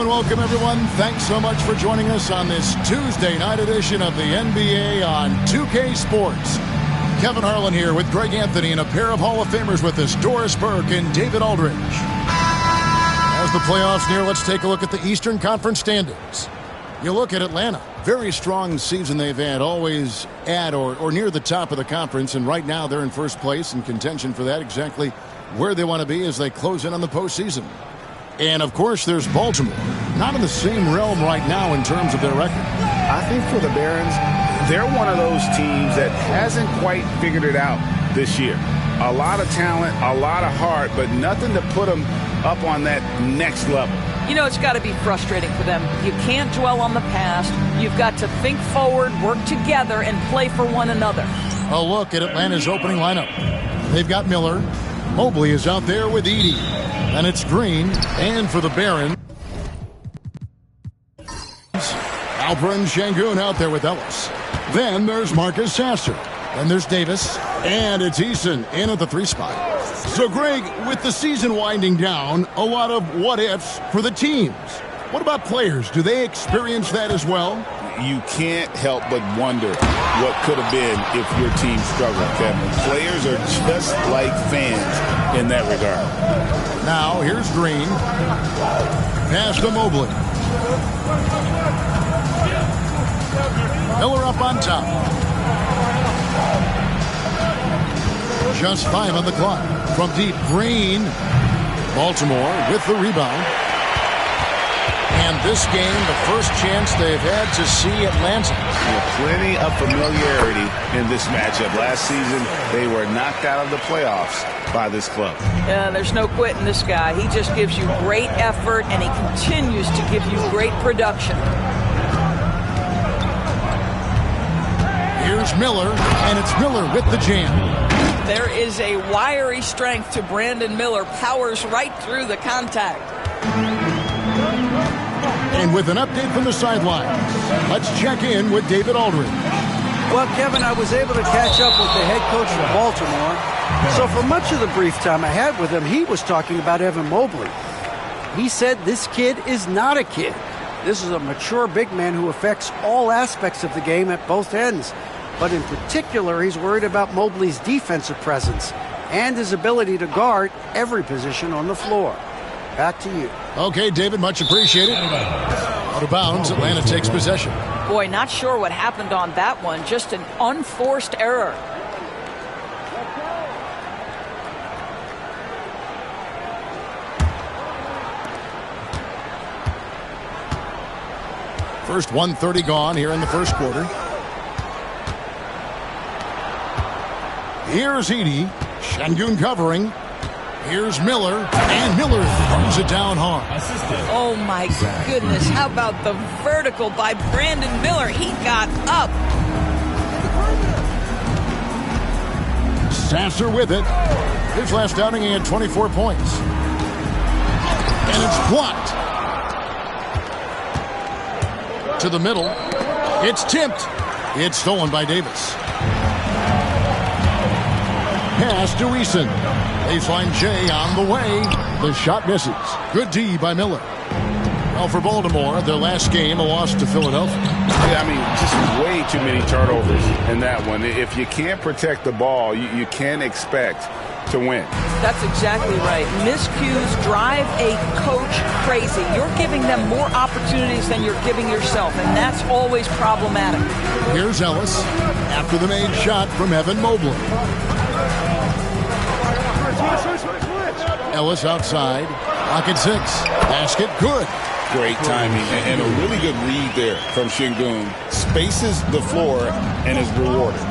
Welcome, everyone. Thanks so much for joining us on this Tuesday night edition of the NBA on 2K Sports. Kevin Harlan here with Greg Anthony and a pair of Hall of Famers with us, Doris Burke and David Aldridge. As the playoffs near, let's take a look at the Eastern Conference standings. You look at Atlanta, very strong season they've had, always at or near the top of the conference, and right now they're in first place in contention for that, exactly where they want to be as they close in on the postseason. And, of course, there's Baltimore. Not in the same realm right now in terms of their record. I think for the Barons, they're one of those teams that hasn't quite figured it out this year. A lot of talent, a lot of heart, but nothing to put them up on that next level. You know, it's got to be frustrating for them. You can't dwell on the past. You've got to think forward, work together, and play for one another. A look at Atlanta's opening lineup. They've got Miller. Mobley is out there with Edey. And it's Green, and for the Barons, Alperen Sengun out there with Ellis. Then there's Marcus Sasser. Then there's Davis, and it's Eason in at the 3 spot. So, Greg, with the season winding down, a lot of what-ifs for the teams. What about players? Do they experience that as well? You can't help but wonder what could have been if your team struggled, Kevin. Players are just like fans in that regard. Now, here's Green. Pass to Mobley. Miller up on top. Just 5 on the clock. From deep, Green. Baltimore with the rebound. And this game, the first chance they've had to see Atlanta. Plenty of familiarity in this matchup. Last season, they were knocked out of the playoffs by this club. Yeah, there's no quitting this guy. He just gives you great effort, and he continues to give you great production. Here's Miller, and it's Miller with the jam. There is a wiry strength to Brandon Miller. Powers right through the contact. And with an update from the sideline, let's check in with David Aldridge. Well, Kevin, I was able to catch up with the head coach of Baltimore. So for much of the brief time I had with him, he was talking about Evan Mobley. He said this kid is not a kid. This is a mature big man who affects all aspects of the game at both ends. But in particular, he's worried about Mobley's defensive presence and his ability to guard every position on the floor. Back to you. Okay, David, much appreciated. Out of bounds, Atlanta takes possession. Boy, not sure what happened on that one. Just an unforced error. First 1:30 gone here in the first quarter. Here's Edey. Sengun covering. Here's Miller, and Miller throws it down hard. Oh, my goodness. How about the vertical by Brandon Miller? He got up. Sasser with it. His last outing, he had 24 points. And it's blocked. To the middle. It's tipped. It's stolen by Davis. Pass to Eason. Baseline J on the way. The shot misses. Good D by Miller. Well, for Baltimore, their last game, a loss to Philadelphia. Yeah, I mean, just way too many turnovers in that one. If you can't protect the ball, you can't expect to win. That's exactly right. Miscues drive a coach crazy. You're giving them more opportunities than you're giving yourself, and that's always problematic. Here's Ellis after the made shot from Evan Mobley. Ellis outside. Pocket 6. Basket good. Great timing and a really good read there from Sengun. Spaces the floor and is rewarded.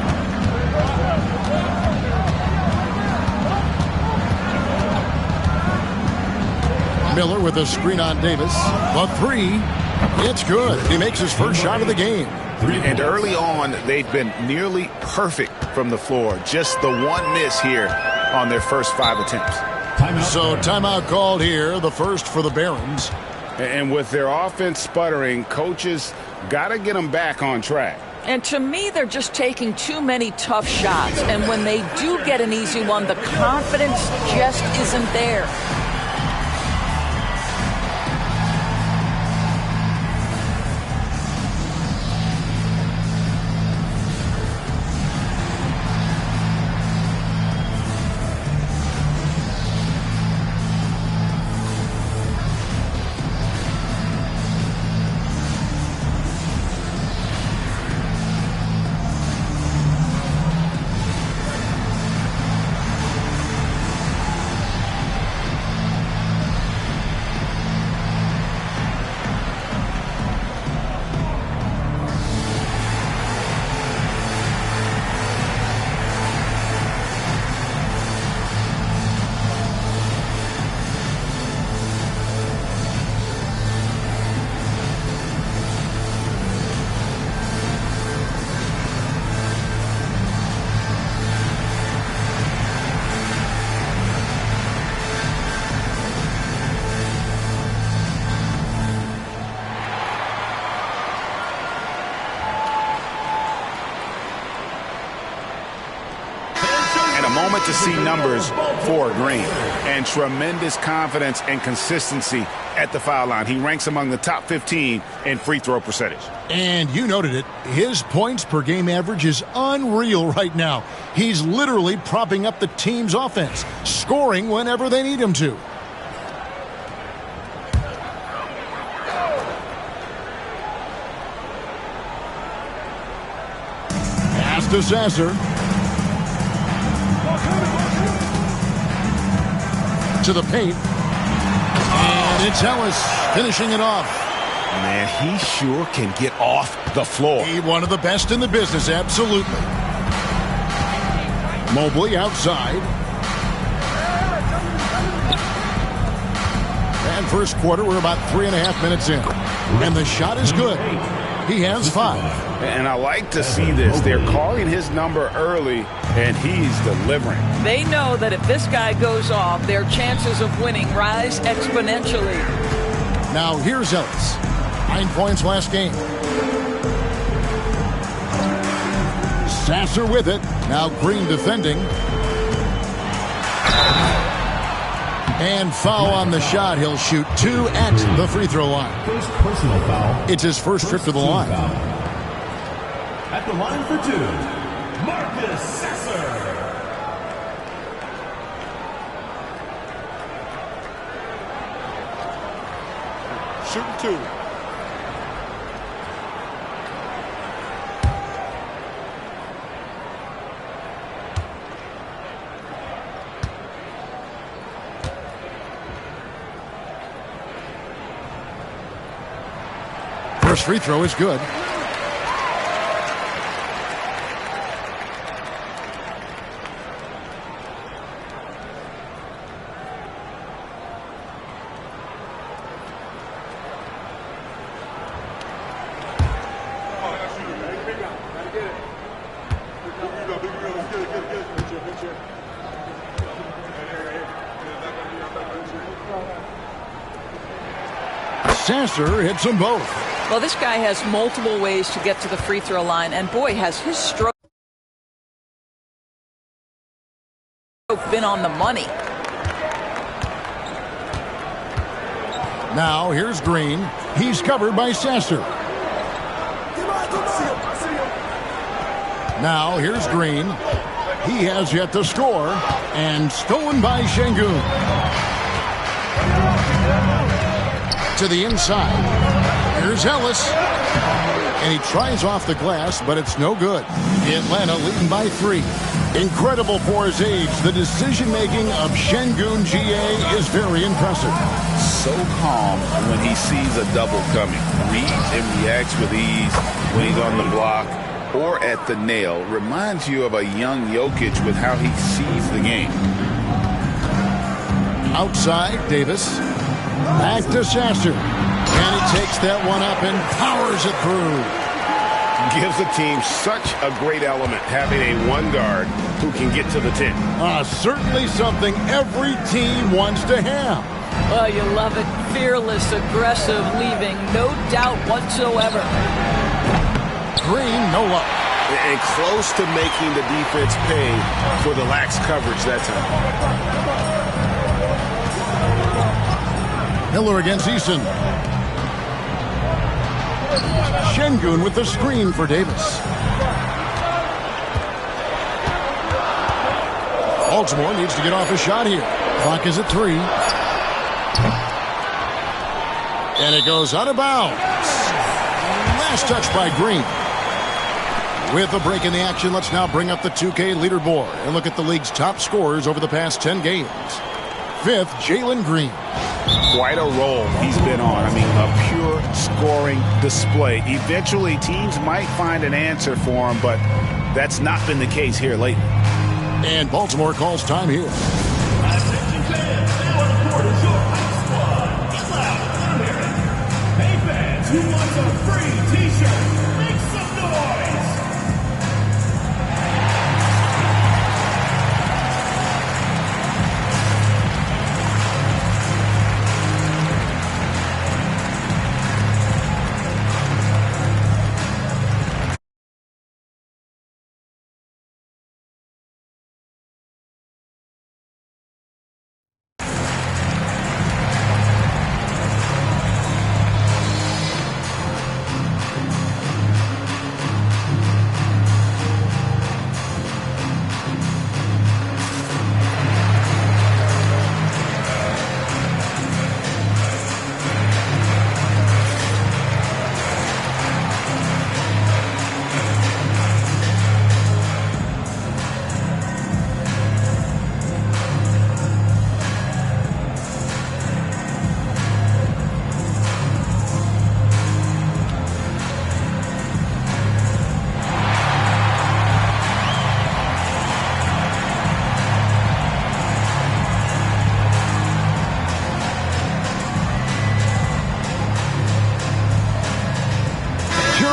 Miller with a screen on Davis. The 3. It's good. He makes his first shot of the game. And early on, they've been nearly perfect from the floor. Just the one miss here on their first 5 attempts. So timeout called here, the first for the Barons. And with their offense sputtering, coaches got to get them back on track. And to me, they're just taking too many tough shots. And when they do get an easy one, the confidence just isn't there. moment to see numbers for Green. And tremendous confidence and consistency at the foul line. He ranks among the top 15 in free throw percentage. And you noted it. His points per game average is unreal right now. He's literally propping up the team's offense, scoring whenever they need him to. Pass to Sasser. To the paint. And it's Ellis finishing it off. Man, he sure can get off the floor. He's one of the best in the business, absolutely. Mobley outside. And first quarter, we're about 3.5 minutes in. And the shot is good. He has 5. And I like to see this. They're calling his number early, and he's delivering. They know that if this guy goes off, their chances of winning rise exponentially. Now here's Ellis. 9 points last game. Sasser with it. Now Green defending. And foul on the shot. He'll shoot 2 at the free throw line. First personal foul. It's his first trip to the line. Foul. At the line for 2, Marcus Sasser. Shooting 2. First free throw is good. Sasser hits them both. Well, this guy has multiple ways to get to the free throw line, and boy, has his stroke been on the money. Now here's Green. He's covered by Sasser. Now here's Green. He has yet to score, and stolen by Şengün. To the inside. Here's Ellis. And he tries off the glass, but it's no good. Atlanta leading by 3. Incredible for his age. The decision-making of Şengün GA is very impressive. So calm when he sees a double coming. Reads and reacts with ease when he's on the block or at the nail. Reminds you of a young Jokic with how he sees the game. Outside, Davis. Back to Sasser. And he takes that one up and powers it through. Gives the team such a great element, having a one guard who can get to the 10. Certainly something every team wants to have. Well, you love it. Fearless, aggressive, leaving no doubt whatsoever. Green, no luck. And close to making the defense pay for the lax coverage that time. Miller against Eason. Şengün with the screen for Davis. Baltimore needs to get off a shot here. Clock is at 3. And it goes out of bounds. Last touch by Green. With a break in the action, let's now bring up the 2K leaderboard and look at the league's top scorers over the past 10 games. 5th, Jalen Green. Quite a role he's been on. I mean, a pure scoring display. Eventually, teams might find an answer for him, but that's not been the case here lately. And Baltimore calls time here. Attention fans, now on the court is your high squad. Get loud, I'm hearing. Hey fans, who wants a free t-shirt? Make some noise!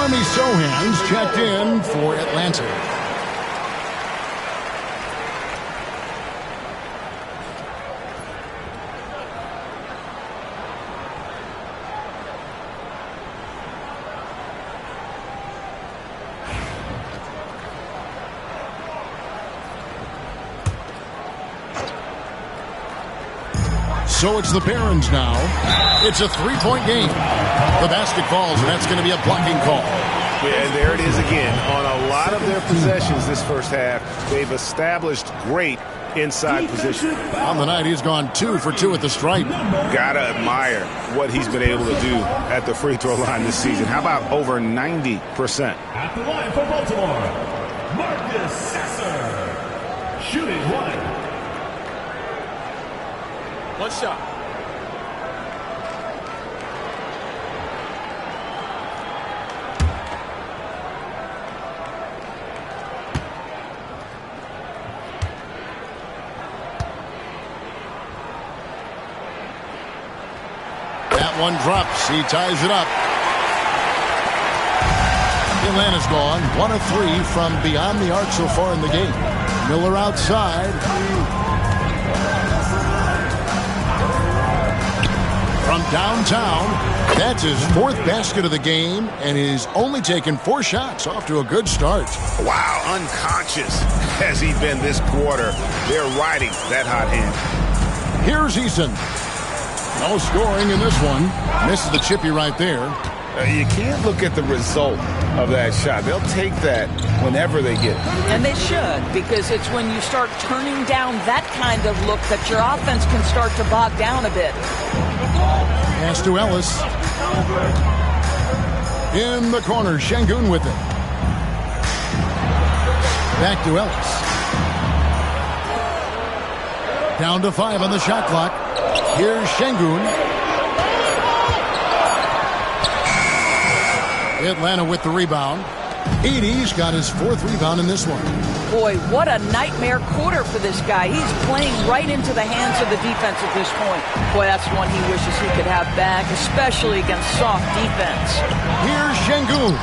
Jeremy Sohan's checked in for Atlanta. So it's the Barons now. It's a three-point game. The basket falls, and that's going to be a blocking call. Yeah, and there it is again. On a lot of their possessions this first half, they've established great inside position. On the night, he's gone 2 for 2 at the stripe. Gotta admire what he's been able to do at the free throw line this season. How about over 90%? At the line for Baltimore, Marcus Sasser. Shooting one. One shot. That one drops. He ties it up. Atlanta's gone 1 of 3 from beyond the arc so far in the game. Miller outside. From downtown, that's his 4th basket of the game, and he's only taken 4 shots. Off to a good start. Wow, unconscious has he been this quarter. They're riding that hot hand. Here's Eason. No scoring in this one. Misses the chippy right there. You can't look at the result of that shot. They'll take that whenever they get it. And they should, because it's when you start turning down that kind of look that your offense can start to bog down a bit. Pass to Ellis. In the corner, Şengün with it. Back to Ellis. Down to 5 on the shot clock. Here's Şengün. Atlanta with the rebound. Edey's got his 4th rebound in this one. Boy, what a nightmare quarter for this guy. He's playing right into the hands of the defense at this point. Boy, that's one he wishes he could have back, especially against soft defense. Here's Şengün.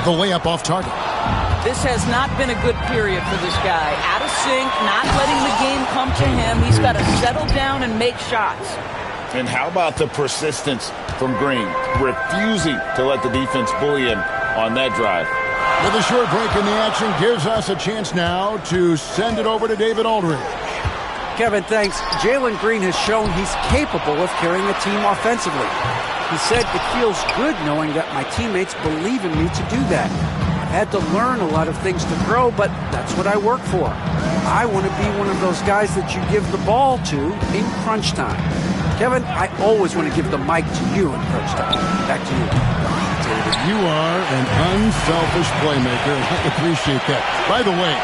The layup off target. This has not been a good period for this guy. Out of sync, not letting the game come to him. He's got to settle down and make shots. And how about the persistence from Green, refusing to let the defense bully him on that drive. With a short break in the action, gives us a chance now to send it over to David Aldridge. Kevin, thanks. Jalen Green has shown he's capable of carrying a team offensively. He said it feels good knowing that my teammates believe in me to do that. I've had to learn a lot of things to grow, but that's what I work for. I want to be one of those guys that you give the ball to in crunch time. Kevin, I always want to give the mic to you in crunch time. Back to you. David, you are an unselfish playmaker. I appreciate that. By the way,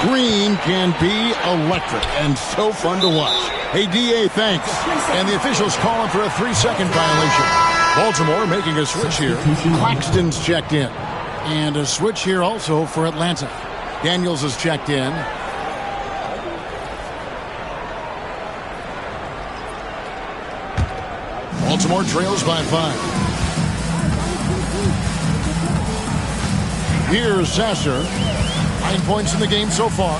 Green can be electric and so fun to watch. Hey, DA, thanks. And the officials calling for a 3-second violation. Baltimore making a switch here. Claxton's checked in. And a switch here also for Atlanta. Daniels is checked in. Baltimore trails by 5. Here's Sasser. 9 points in the game so far.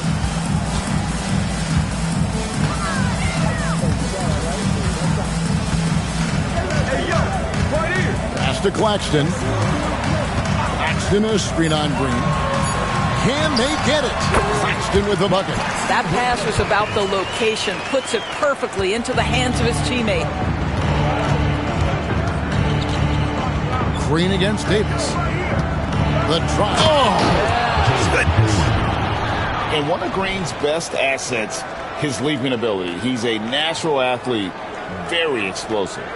Pass to Claxton. Claxton a screen on Green. Can they get it? Claxton with the bucket. That pass was about the location. Puts it perfectly into the hands of his teammate. Green against Davis. The drive. Oh, goodness. And one of Green's best assets, his leaping ability. He's a natural athlete, very explosive.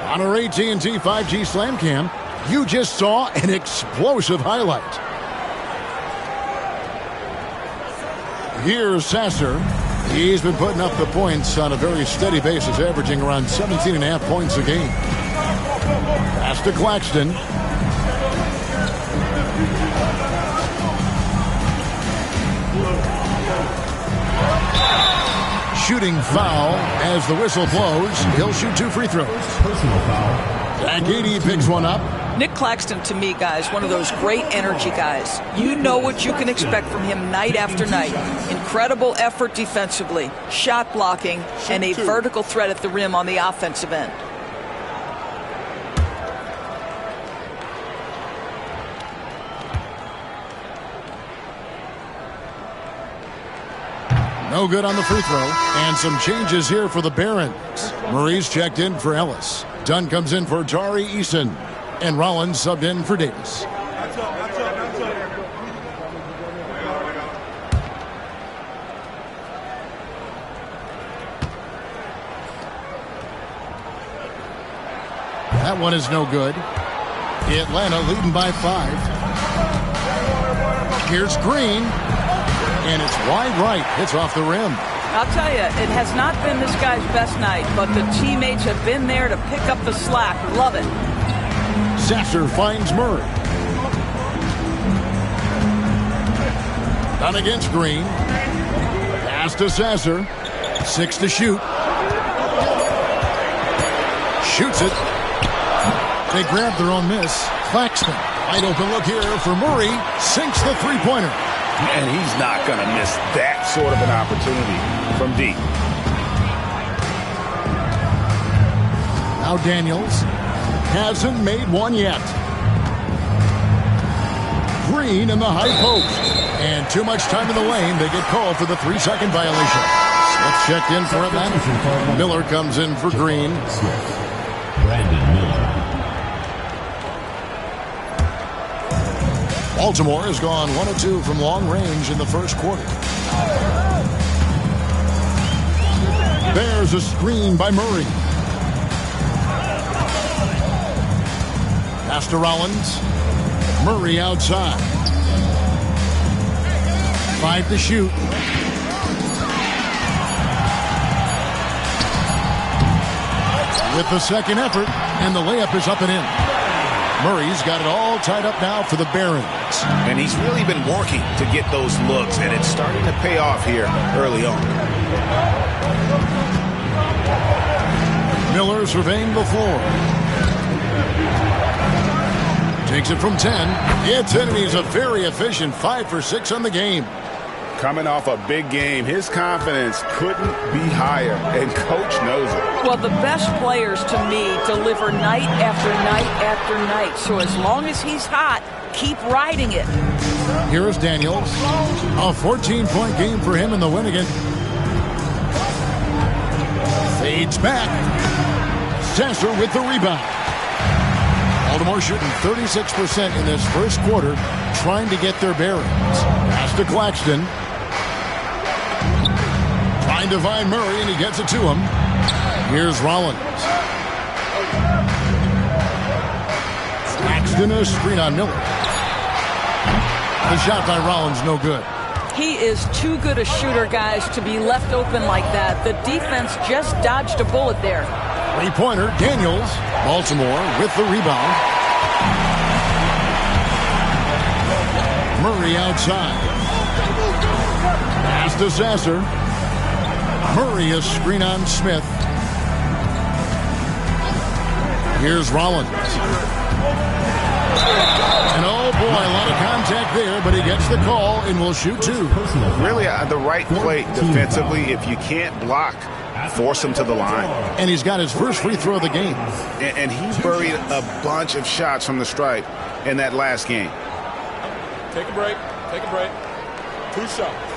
On our AT&T 5G Slam Cam, you just saw an explosive highlight. Here's Sasser. He's been putting up the points on a very steady basis, averaging around 17.5 points a game. Pass to Claxton. Shooting foul as the whistle blows. He'll shoot 2 free throws. Personal foul. Zach Edey picks one up. Nick Claxton, to me, guys, one of those great energy guys. You know what you can expect from him night after night. Incredible effort defensively, shot blocking, and a vertical threat at the rim on the offensive end. No good on the free throw. And some changes here for the Barons. Murray's checked in for Ellis. Dunn comes in for Tari Eason. And Rollins subbed in for Davis. That one is no good. Atlanta leading by 5. Here's Green. And it's wide right. It's off the rim. I'll tell you, it has not been this guy's best night, but the teammates have been there to pick up the slack. Love it. Sasser finds Murray. Done against Green. Pass to Sasser. 6 to shoot. Shoots it. They grab their own miss. Claxton. Wide open look here for Murray. Sinks the three-pointer. And he's not going to miss that sort of an opportunity from deep. Now Daniels hasn't made one yet. Green in the high post. And too much time in the lane. They get called for the 3-second violation. Smith checked in for Atlanta. Miller comes in for Green. Brandon Miller. Baltimore has gone 1 of 2 from long range in the first quarter. There's a screen by Murray. Pass to Rollins. Murray outside. 5 to shoot. With the second effort, and the layup is up and in. Murray's got it all tied up now for the Barons. And he's really been working to get those looks, and it's starting to pay off here early on. Miller surveying the floor. Takes it from 10. It's in, and he's a very efficient 5 for 6 on the game. Coming off a big game, his confidence couldn't be higher, and Coach knows it. Well, the best players, to me, deliver night after night after night. So as long as he's hot, keep riding it. Here is Daniels. A 14-point game for him in the win again. Fades back. Sasser with the rebound. Baltimore shooting 36% in this first quarter, trying to get their bearings. Pass to Claxton. Trying to find Murray, and he gets it to him. Here's Rollins. Claxton, a screen on Miller. The shot by Rollins, no good. He is too good a shooter, guys, to be left open like that. The defense just dodged a bullet there. Three-pointer, Daniels. Baltimore with the rebound. Murray outside. Pass to Sasser. Murray, a screen on Smith. Here's Rollins. And oh boy, a lot of contact there, but he gets the call and will shoot 2. Really the right play defensively. If you can't block, force him to the line. And he's got his first free throw of the game. And he buried a bunch of shots from the stripe in that last game. Take a break. Take a break. 2 shots.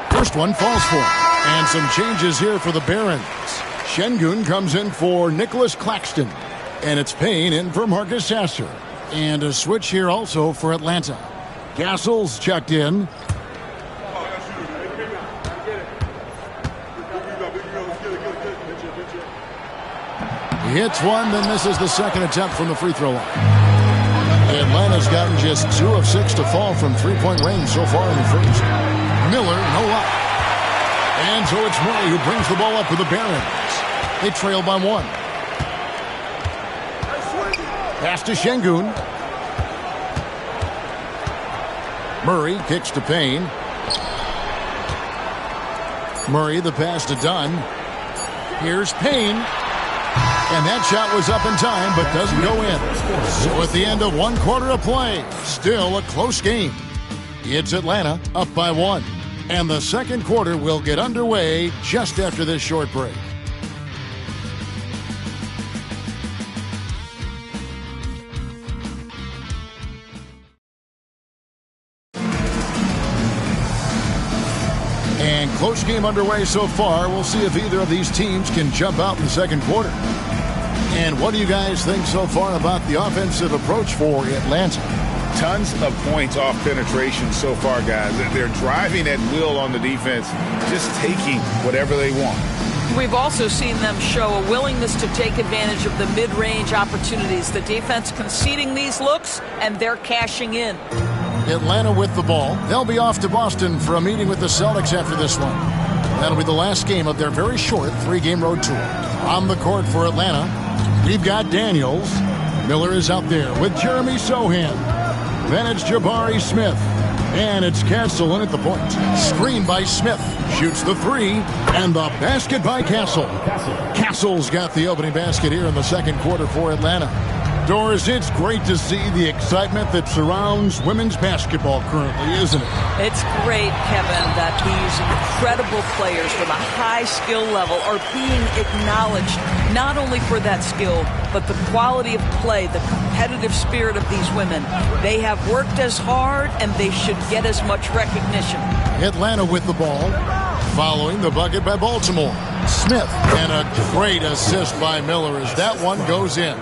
First one falls for him. And some changes here for the Barons. Şengün comes in for Nicholas Claxton. And it's Payne in for Marcus Sasser. And a switch here also for Atlanta. Gassel's checked in. He hits one, then misses the second attempt from the free throw line. Atlanta's gotten just 2 of 6 to fall from three-point range so far in the first. Miller, no luck. And so it's Murray who brings the ball up for the Barons. They trail by 1. Pass to Şengün. Murray kicks to Payne. Murray, the pass to Dunn. Here's Payne. And that shot was up in time, but doesn't go in. So at the end of 1 quarter of play, still a close game. It's Atlanta up by 1. And the second quarter will get underway just after this short break. And close game underway so far. We'll see if either of these teams can jump out in the second quarter. And what do you guys think so far about the offensive approach for Atlanta? Tons of points off penetration so far, guys. They're driving at will on the defense, just taking whatever they want. We've also seen them show a willingness to take advantage of the mid-range opportunities. The defense conceding these looks, and they're cashing in. Atlanta with the ball. They'll be off to Boston for a meeting with the Celtics after this one. That'll be the last game of their very short 3-game road tour. On the court for Atlanta, we've got Daniels. Miller is out there with Jeremy Sohan. Then it's Jabari Smith. And it's Castle in at the point. Screen by Smith. Shoots the 3. And the basket by Castle. Castle's got the opening basket here in the second quarter for Atlanta. Doris, it's great to see the excitement that surrounds women's basketball currently, isn't it? It's great, Kevin, that these incredible players with a high skill level are being acknowledged not only for that skill, but the quality of play, the competitive spirit of these women. They have worked as hard, and they should get as much recognition. Atlanta with the ball, following the bucket by Baltimore. Smith, and a great assist by Miller as that one goes in.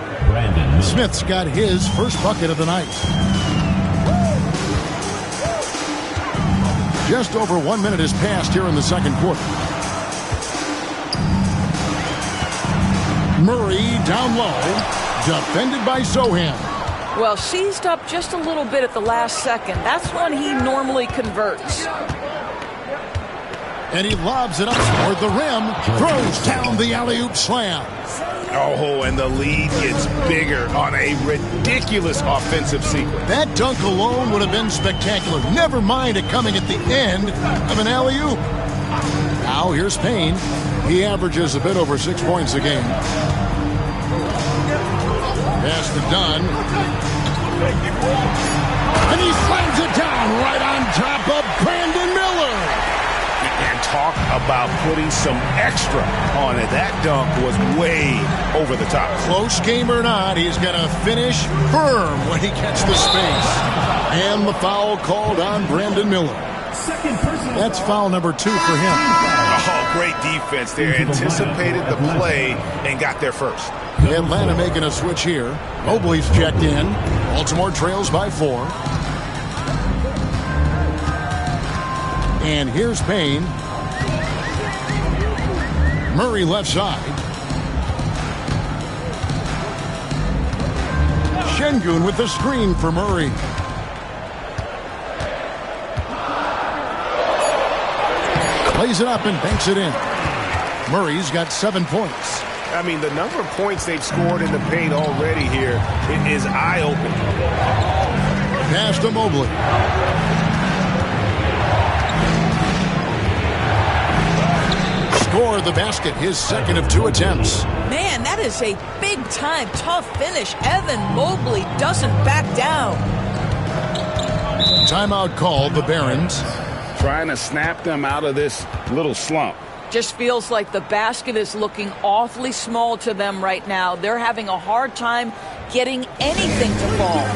Smith's got his first bucket of the night. Just over 1 minute has passed here in the second quarter. Murray down low, defended by Sohan. Well, seized up just a little bit at the last second. That's when he normally converts. And he lobs it up toward the rim, throws down the alley-oop slam. Oh, and the lead gets bigger on a ridiculous offensive sequence. That dunk alone would have been spectacular. Never mind it coming at the end of an alley-oop. Now here's Payne. He averages a bit over 6 points a game. Pass to Dunn. And he slams it down right on top of Brandon Miller. And talk about putting some extra on it. That dunk was way over the top. Close game or not, he's going to finish firm when he gets the space. And the foul called on Brandon Miller. That's foul number 2 for him. Oh, great defense there. Anticipated the play and got there first. Atlanta making a switch here. Mobley's checked in. Baltimore trails by 4. And here's Payne. Murray left side. Şengün with the screen for Murray. Plays it up and banks it in. Murray's got 7 points. I mean, the number of points they've scored in the paint already here is eye-opening. Pass to Mobley. Score the basket, his second of 2 attempts. Man, that is a big-time tough finish. Evan Mobley doesn't back down. Timeout called, the Barons. Trying to snap them out of this little slump. Just feels like the basket is looking awfully small to them right now. They're having a hard time getting anything to fall.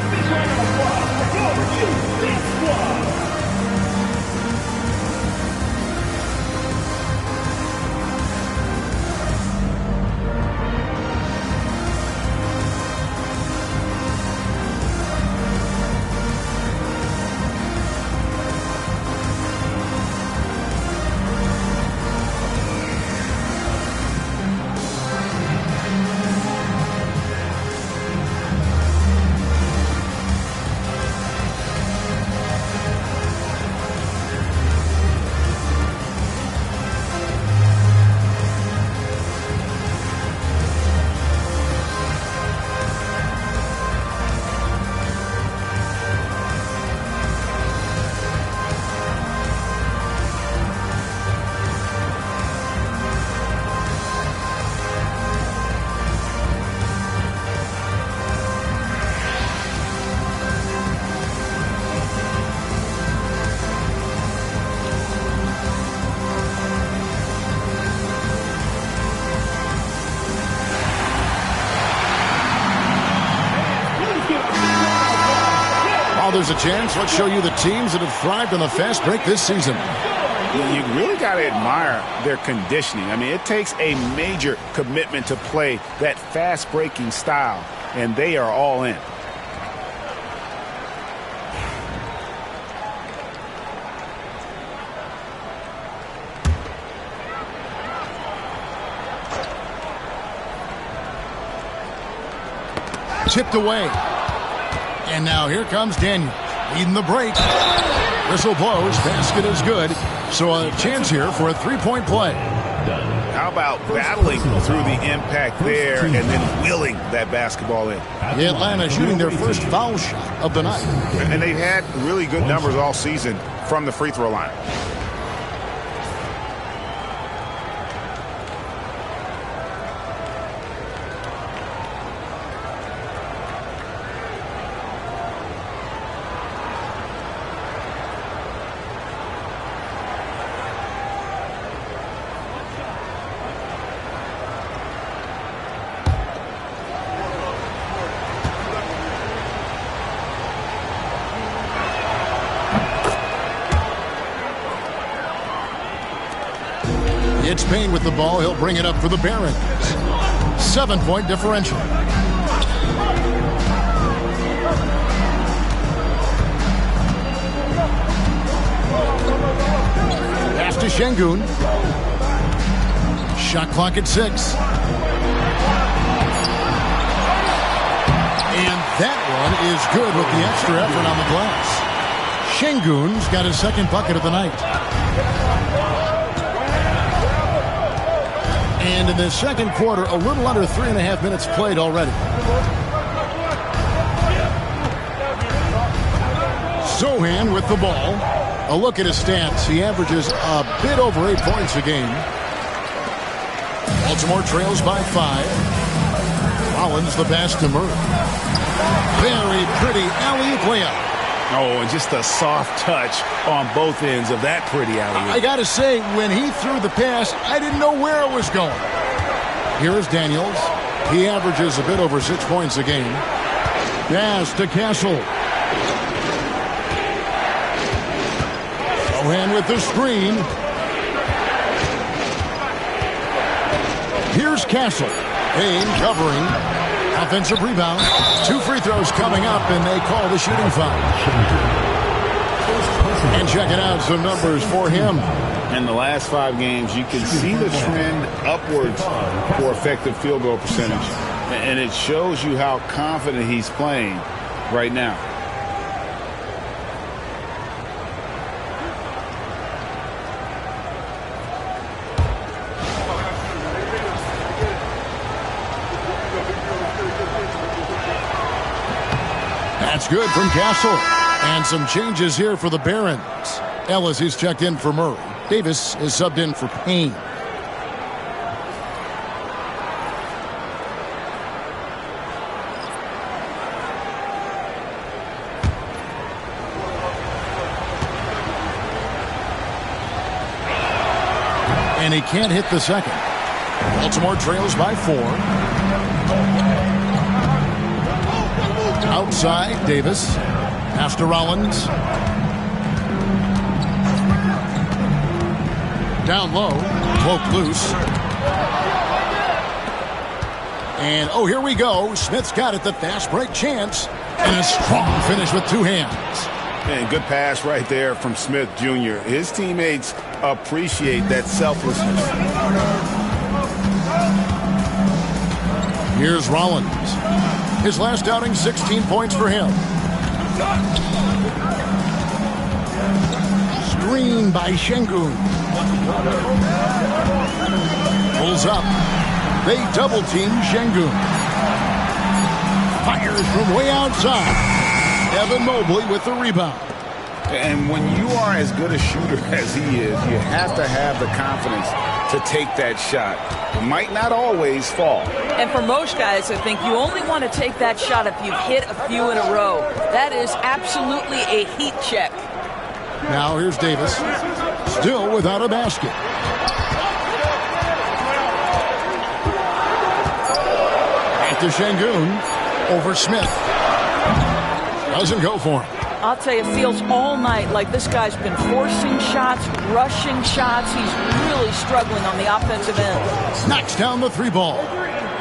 there's a chance, let's show you the teams that have thrived on the fast break this season. You really got to admire their conditioning. I mean, it takes a major commitment to play that fast-breaking style, and they are all in. Tipped away. And now here comes Daniels, leading the break. Whistle blows, basket is good. So a chance here for a three-point play. How about battling through the impact there and then willing that basketball in? Atlanta shooting their first foul shot of the night. And they've had really good numbers all season from the free throw line. It's Payne with the ball. He'll bring it up for the Barons. 7-point differential. Pass to Şengün. Shot clock at 6. And that one is good with the extra effort on the glass. Şengün's got his second bucket of the night. And in the second quarter, a little under 3.5 minutes played already. Sohan with the ball. A look at his stats. He averages a bit over 8 points a game. Baltimore trails by 5. Rollins the pass to Murray. Very pretty alley-oop layup. Oh, and just a soft touch on both ends of that pretty alley-oop. I got to say, when he threw the pass, I didn't know where it was going. Here is Daniels. He averages a bit over 6 points a game. Pass to Castle. Sohan with the screen. Here's Castle. Payne covering. Offensive rebound. 2 free throws coming up, and they call the shooting foul. And checking out some numbers for him. In the last 5 games, you can see the trend upwards for effective field goal percentage. And it shows you how confident he's playing right now. That's good from Castle. And some changes here for the Barons. Ellis, he's checked in for Murray. Davis is subbed in for Payne. And he can't hit the second. Baltimore trails by 4. Outside, Davis. Pass to Rollins. Down low. Cloak loose. And, oh, here we go. Smith's got it, the fast break chance. And a strong finish with 2 hands. And good pass right there from Smith Jr. His teammates appreciate that selflessness. Here's Rollins. His last outing, 16 points for him. Screen by Şengün. Pulls up. They double team Şengün. Fires from way outside. Evan Mobley with the rebound. And when you are as good a shooter as he is, you have to have the confidence to take that shot. It might not always fall. And for most guys, I think you only want to take that shot if you've hit a few in a row. That is absolutely a heat check. Now here's Davis. Still without a basket. Back to Şengün. Over Smith. Doesn't go for him. I'll tell you, it feels all night like this guy's been forcing shots, rushing shots. He's really struggling on the offensive end. Knocks down the 3-ball.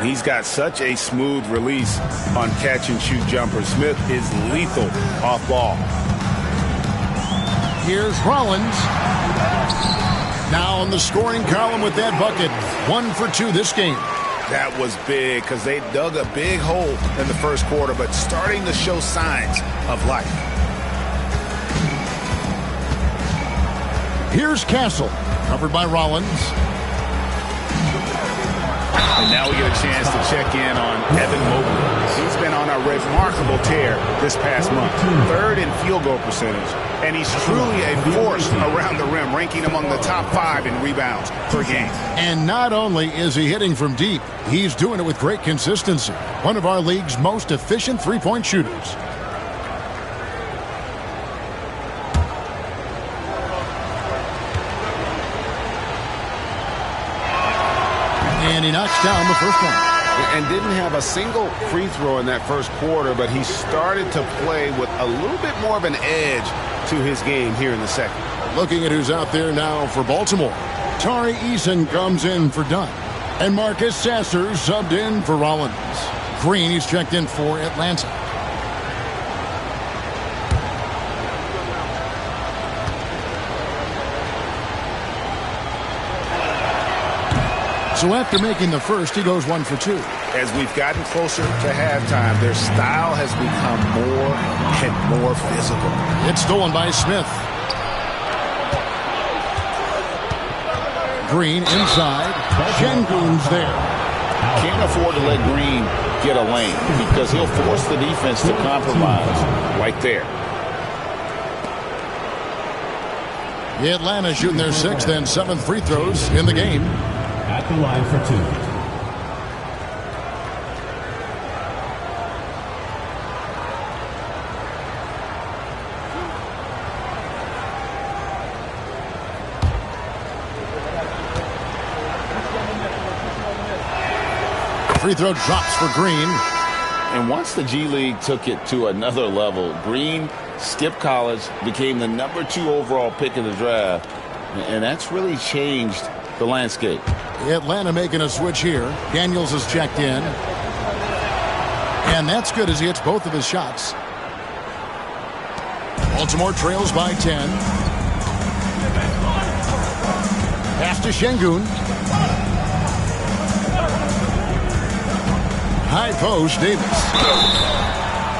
He's got such a smooth release on catch-and-shoot jumpers. Smith is lethal off ball. Here's Rollins. Now on the scoring column with that bucket. 1 for 2 this game. That was big because they dug a big hole in the first quarter, but starting to show signs of life. Here's Castle, covered by Rollins. And now we get a chance to check in on Evan Mobley. He's been on a remarkable tear this past month. 3rd in field goal percentage. And he's truly a force around the rim, ranking among the top 5 in rebounds per game. And not only is he hitting from deep, he's doing it with great consistency. One of our league's most efficient three-point shooters. And he knocks down the first one. And didn't have a single free throw in that first quarter, but he started to play with a little bit more of an edge to his game here in the second. Looking at who's out there now for Baltimore. Tari Eason comes in for Dunn. And Marcus Sasser subbed in for Rollins. Green, he's checked in for Atlanta. So after making the first, he goes 1 for 2. As we've gotten closer to halftime, their style has become more and more physical. It's stolen by Smith. Green inside. Shengun's there. Can't afford to let Green get a lane because he'll force the defense to compromise right there. Atlanta shooting their 6th and 7th free throws in the game. At the line for 2. Free throw drops for Green. And once the G League took it to another level, Green skipped college, became the number 2 overall pick in the draft, and that's really changed the landscape. Atlanta making a switch here. Daniels is checked in. And that's good as he hits both of his shots. Baltimore trails by 10. Pass to Şengün. High post, Davis.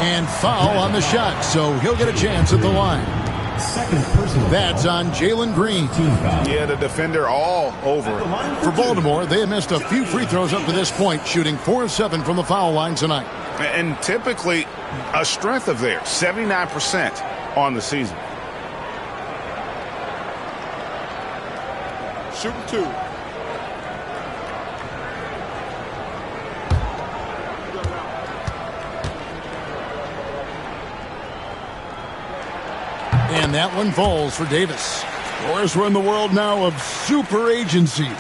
And foul on the shot, so he'll get a chance at the line. That's on Jalen Green. Yeah, the defender all over. For Baltimore, they have missed a few free throws up to this point, shooting 4 of 7 from the foul line tonight. And typically a strength of theirs, 79% on the season. Shooting 2. And that one falls for Davis. Of course, we're in the world now of super agencies,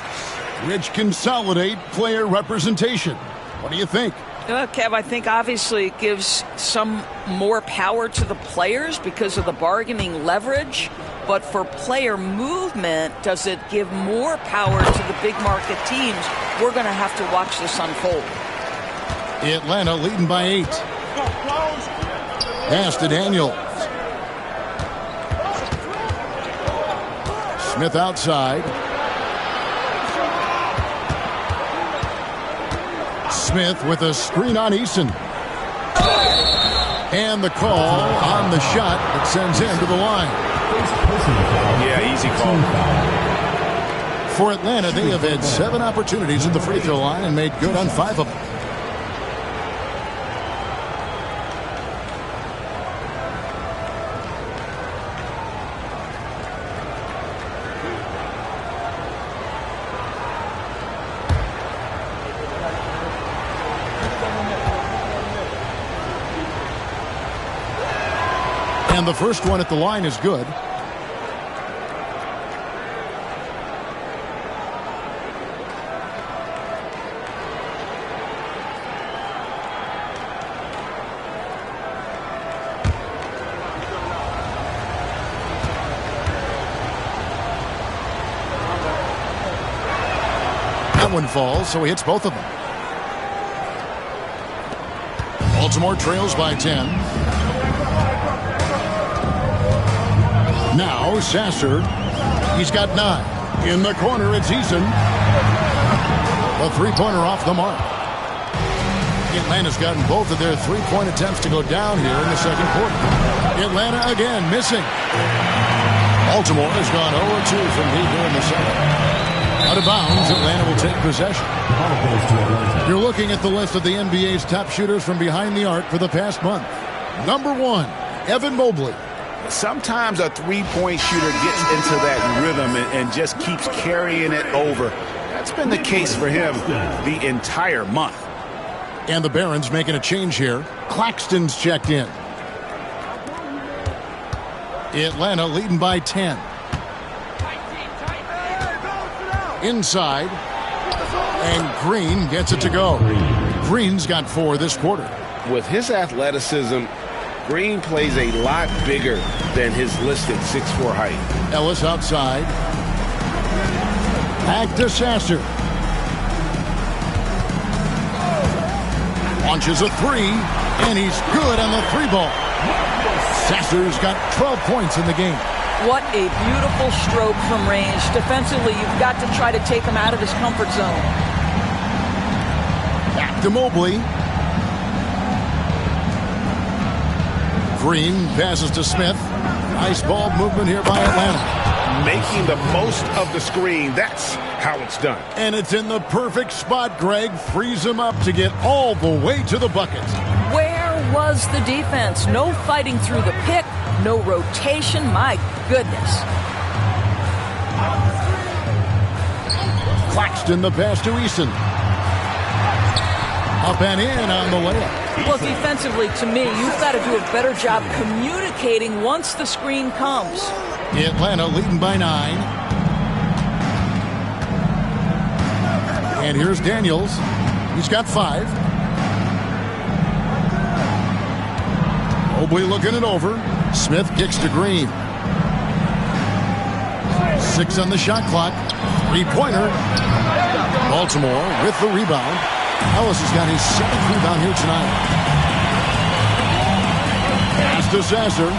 which consolidate player representation. What do you think? Kev, I think obviously it gives some more power to the players because of the bargaining leverage. But for player movement, does it give more power to the big market teams? We're going to have to watch this unfold. Atlanta leading by 8. Pass to Daniels. Smith outside. Smith with a screen on Eason. And the call on the shot that sends him to the line. Yeah, easy call. For Atlanta, they have had 7 opportunities at the free throw line and made good on 5 of them. And the first one at the line is good. That one falls, so he hits both of them. Baltimore trails by 10. Now Sasser. He's got 9. In the corner, it's Eason. A three-pointer off the mark. Atlanta's gotten both of their three-point attempts to go down here in the second quarter. Atlanta again missing. Baltimore has gone 0-2 from deep here in the second. Out of bounds, Atlanta will take possession. You're looking at the list of the NBA's top shooters from behind the arc for the past month. Number 1, Evan Mobley. Sometimes a three-point shooter gets into that rhythm and just keeps carrying it over. That's been the case for him the entire month. And the Barons making a change here. Claxton's checked in. Atlanta leading by 10. Inside. And Green gets it to go. Green's got 4 this quarter. With his athleticism, Green plays a lot bigger than his listed 6'4" height. Ellis outside. Back to Sasser. Launches a 3, and he's good on the 3-ball. Sasser's got 12 points in the game. What a beautiful stroke from range. Defensively, you've got to try to take him out of his comfort zone. Back to Mobley. Green passes to Smith. Nice ball movement here by Atlanta. Making the most of the screen. That's how it's done. And it's in the perfect spot, Greg. Frees him up to get all the way to the bucket. Where was the defense? No fighting through the pick. No rotation. My goodness. Claxton the pass to Eason. Up and in on the layup. Well, defensively, to me, you've got to do a better job communicating once the screen comes. Atlanta leading by 9. And here's Daniels. He's got 5. Mobley looking it over. Smith kicks to Green. 6 on the shot clock. 3-pointer. Baltimore with the rebound. Ellis has got his 7th rebound here tonight. Pass to Sasser.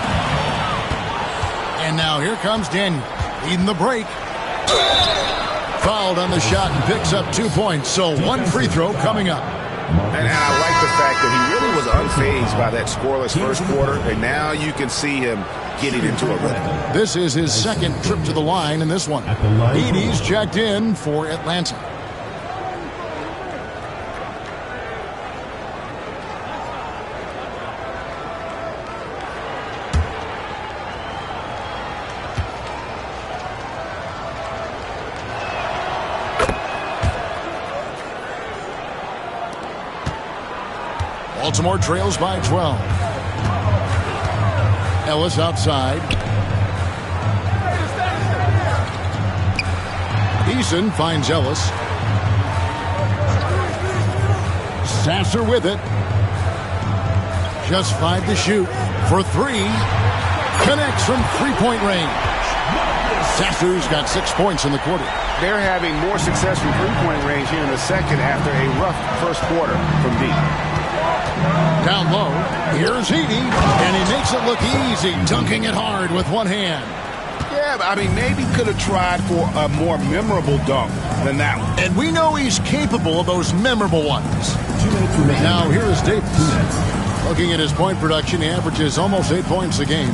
And now here comes Daniel, leading the break. Fouled on the shot and picks up 2 points. So 1 free throw coming up. And I like the fact that he really was unfazed by that scoreless first quarter. And now you can see him getting into a rhythm. This is his 2nd trip to the line in this one. Edey's checked in for Atlanta. Baltimore trails by 12. Ellis outside. Eason finds Ellis. Sasser with it. Just 5 to shoot. For 3. Connects from 3-point range. Sasser's got 6 points in the quarter. They're having more success from 3-point range here in the second after a rough first quarter from deep. Down low, here's Edey, and he makes it look easy, dunking it hard with one hand. Yeah, I mean, maybe could have tried for a more memorable dunk than that one. And we know he's capable of those memorable ones. Now, here is Davis. Looking at his point production, he averages almost 8 points a game.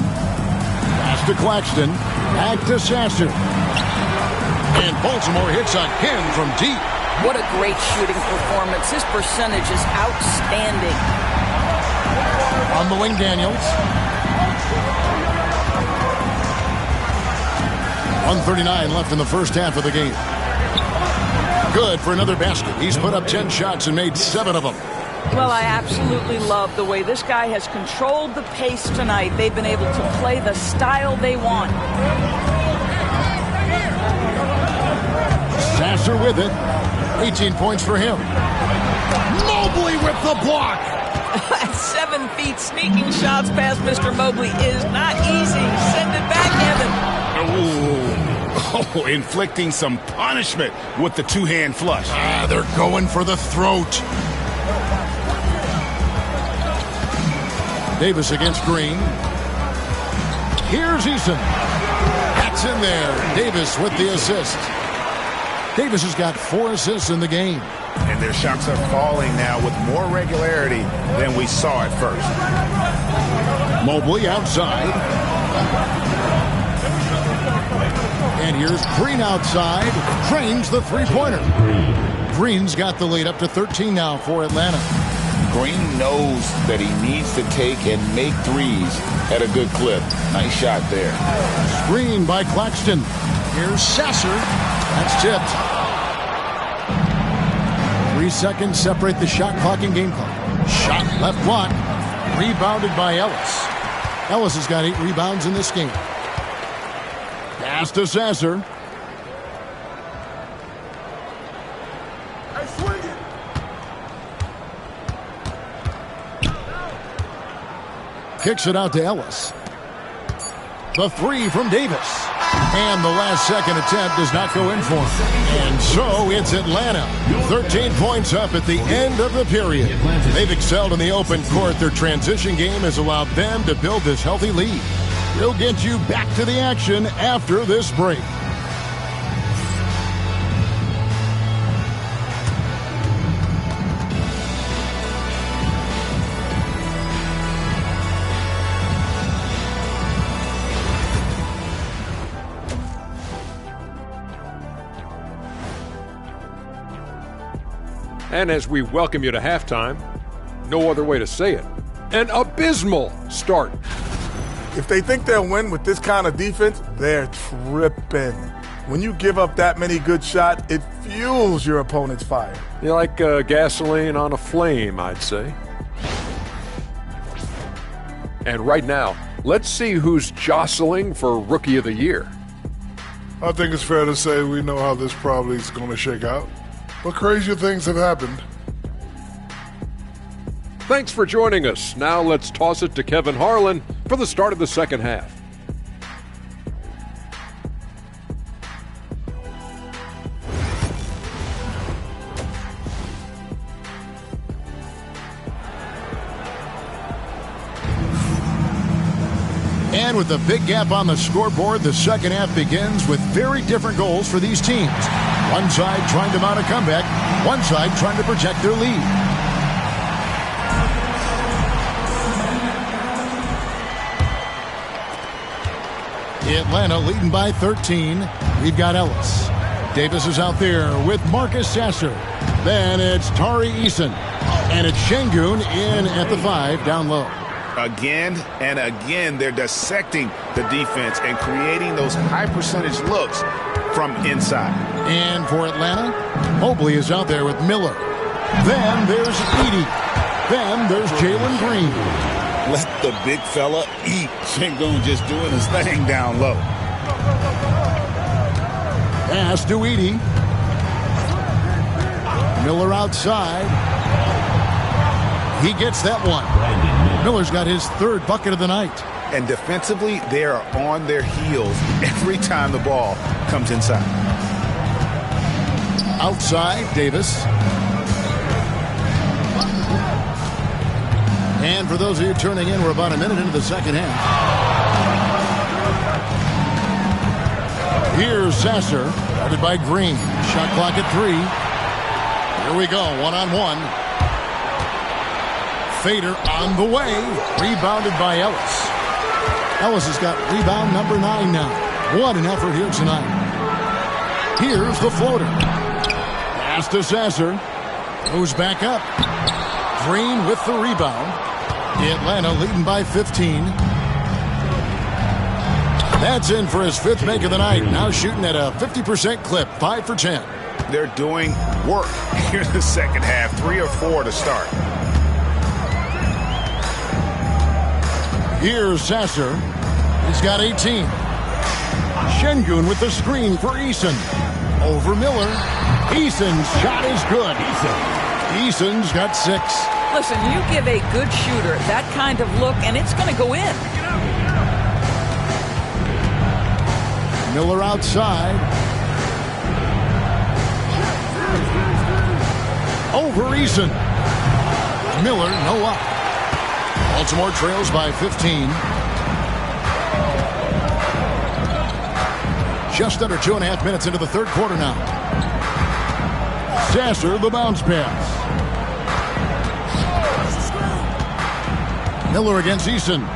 Pass to Claxton, back to Sasser. And Baltimore hits again from deep. What a great shooting performance. His percentage is outstanding. On the wing, Daniels. 1:39 left in the first half of the game. Good for another basket. He's put up 10 shots and made 7 of them. Well, I absolutely love the way this guy has controlled the pace tonight. They've been able to play the style they want. Sasser with it. 18 points for him. Mobley with the block. 7 feet sneaking shots past Mr. Mobley is not easy. Send it back, Evan. Oh, inflicting some punishment with the two-hand flush. They're going for the throat. Davis against Green. Here's Eason. That's in there. Davis with the assist. Davis has got 4 assists in the game. And their shots are falling now with more regularity than we saw at first. Mobley outside. And here's Green outside. Drains the three-pointer. Green's got the lead up to 13 now for Atlanta. Green knows that he needs to take and make threes at a good clip. Nice shot there. Screen by Claxton. Here's Sasser. That's tipped. 3 seconds separate the shot clock and game clock. Shot left block. Rebounded by Ellis. Ellis has got 8 rebounds in this game. Pass to Sasser. Kicks it out to Ellis. The 3 from Davis. And the last second attempt does not go in for him. And so it's Atlanta. 13 points up at the end of the period. They've excelled in the open court. Their transition game has allowed them to build this healthy lead. We'll get you back to the action after this break. And as we welcome you to halftime, no other way to say it, an abysmal start. If they think they'll win with this kind of defense, they're tripping. When you give up that many good shots, it fuels your opponent's fire. You're like gasoline on a flame, I'd say. And right now, let's see who's jostling for Rookie of the Year. I think it's fair to say we know how this probably is going to shake out. But crazier things have happened. Thanks for joining us. Now let's toss it to Kevin Harlan for the start of the second half. And with a big gap on the scoreboard, the second half begins with very different goals for these teams. One side trying to mount a comeback, one side trying to protect their lead. Atlanta leading by 13. We've got Ellis. Davis is out there with Marcus Sasser. Then it's Tari Eason. And it's Şengün in at the 5 down low. Again and again, they're dissecting the defense and creating those high-percentage looks from inside. And for Atlanta, Mobley is out there with Miller. Then there's Edey. Then there's Jalen Green. Let the big fella eat. Şengün just doing his thing down low. Pass to Edey. Miller outside. He gets that one. Miller's got his 3rd bucket of the night. And defensively, they are on their heels every time the ball comes inside. Outside, Davis. And for those of you turning in, we're about a minute into the second half. Here's Sasser, guarded by Green. Shot clock at 3. Here we go, one-on-one. Fader on the way. Rebounded by Ellis. Ellis has got rebound number 9 now. What an effort here tonight. Here's the floater. Pass to Sasser. Goes back up. Green with the rebound. Atlanta leading by 15. That's in for his 5th make of the night. Now shooting at a 50% clip. 5 for 10. They're doing work here in the second half. 3 or 4 to start. Here's Sasser. He's got 18. Şengün with the screen for Eason. Over Miller. Eason's shot is good. Eason's got 6. Listen, you give a good shooter that kind of look, and it's going to go in. Miller outside. Over Eason. Miller, no up. Baltimore trails by 15. Just under 2.5 minutes into the third quarter now. Sasser, the bounce pass. Miller against Eason.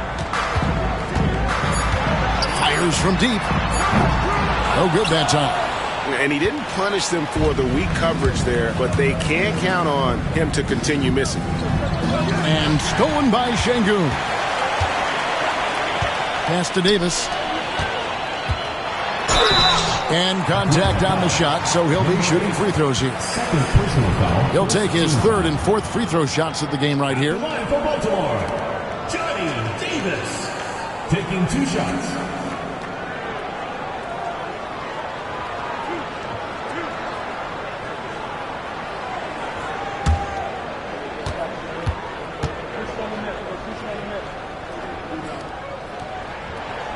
Fires from deep. No good that time. And he didn't punish them for the weak coverage there, but they can count on him to continue missing. And stolen by Şengün. Pass to Davis. And contact on the shot, so he'll be shooting free throws here. He'll take his third and fourth free throw shots of the game right here. Line for Baltimore, Johnny Davis, taking 2 shots.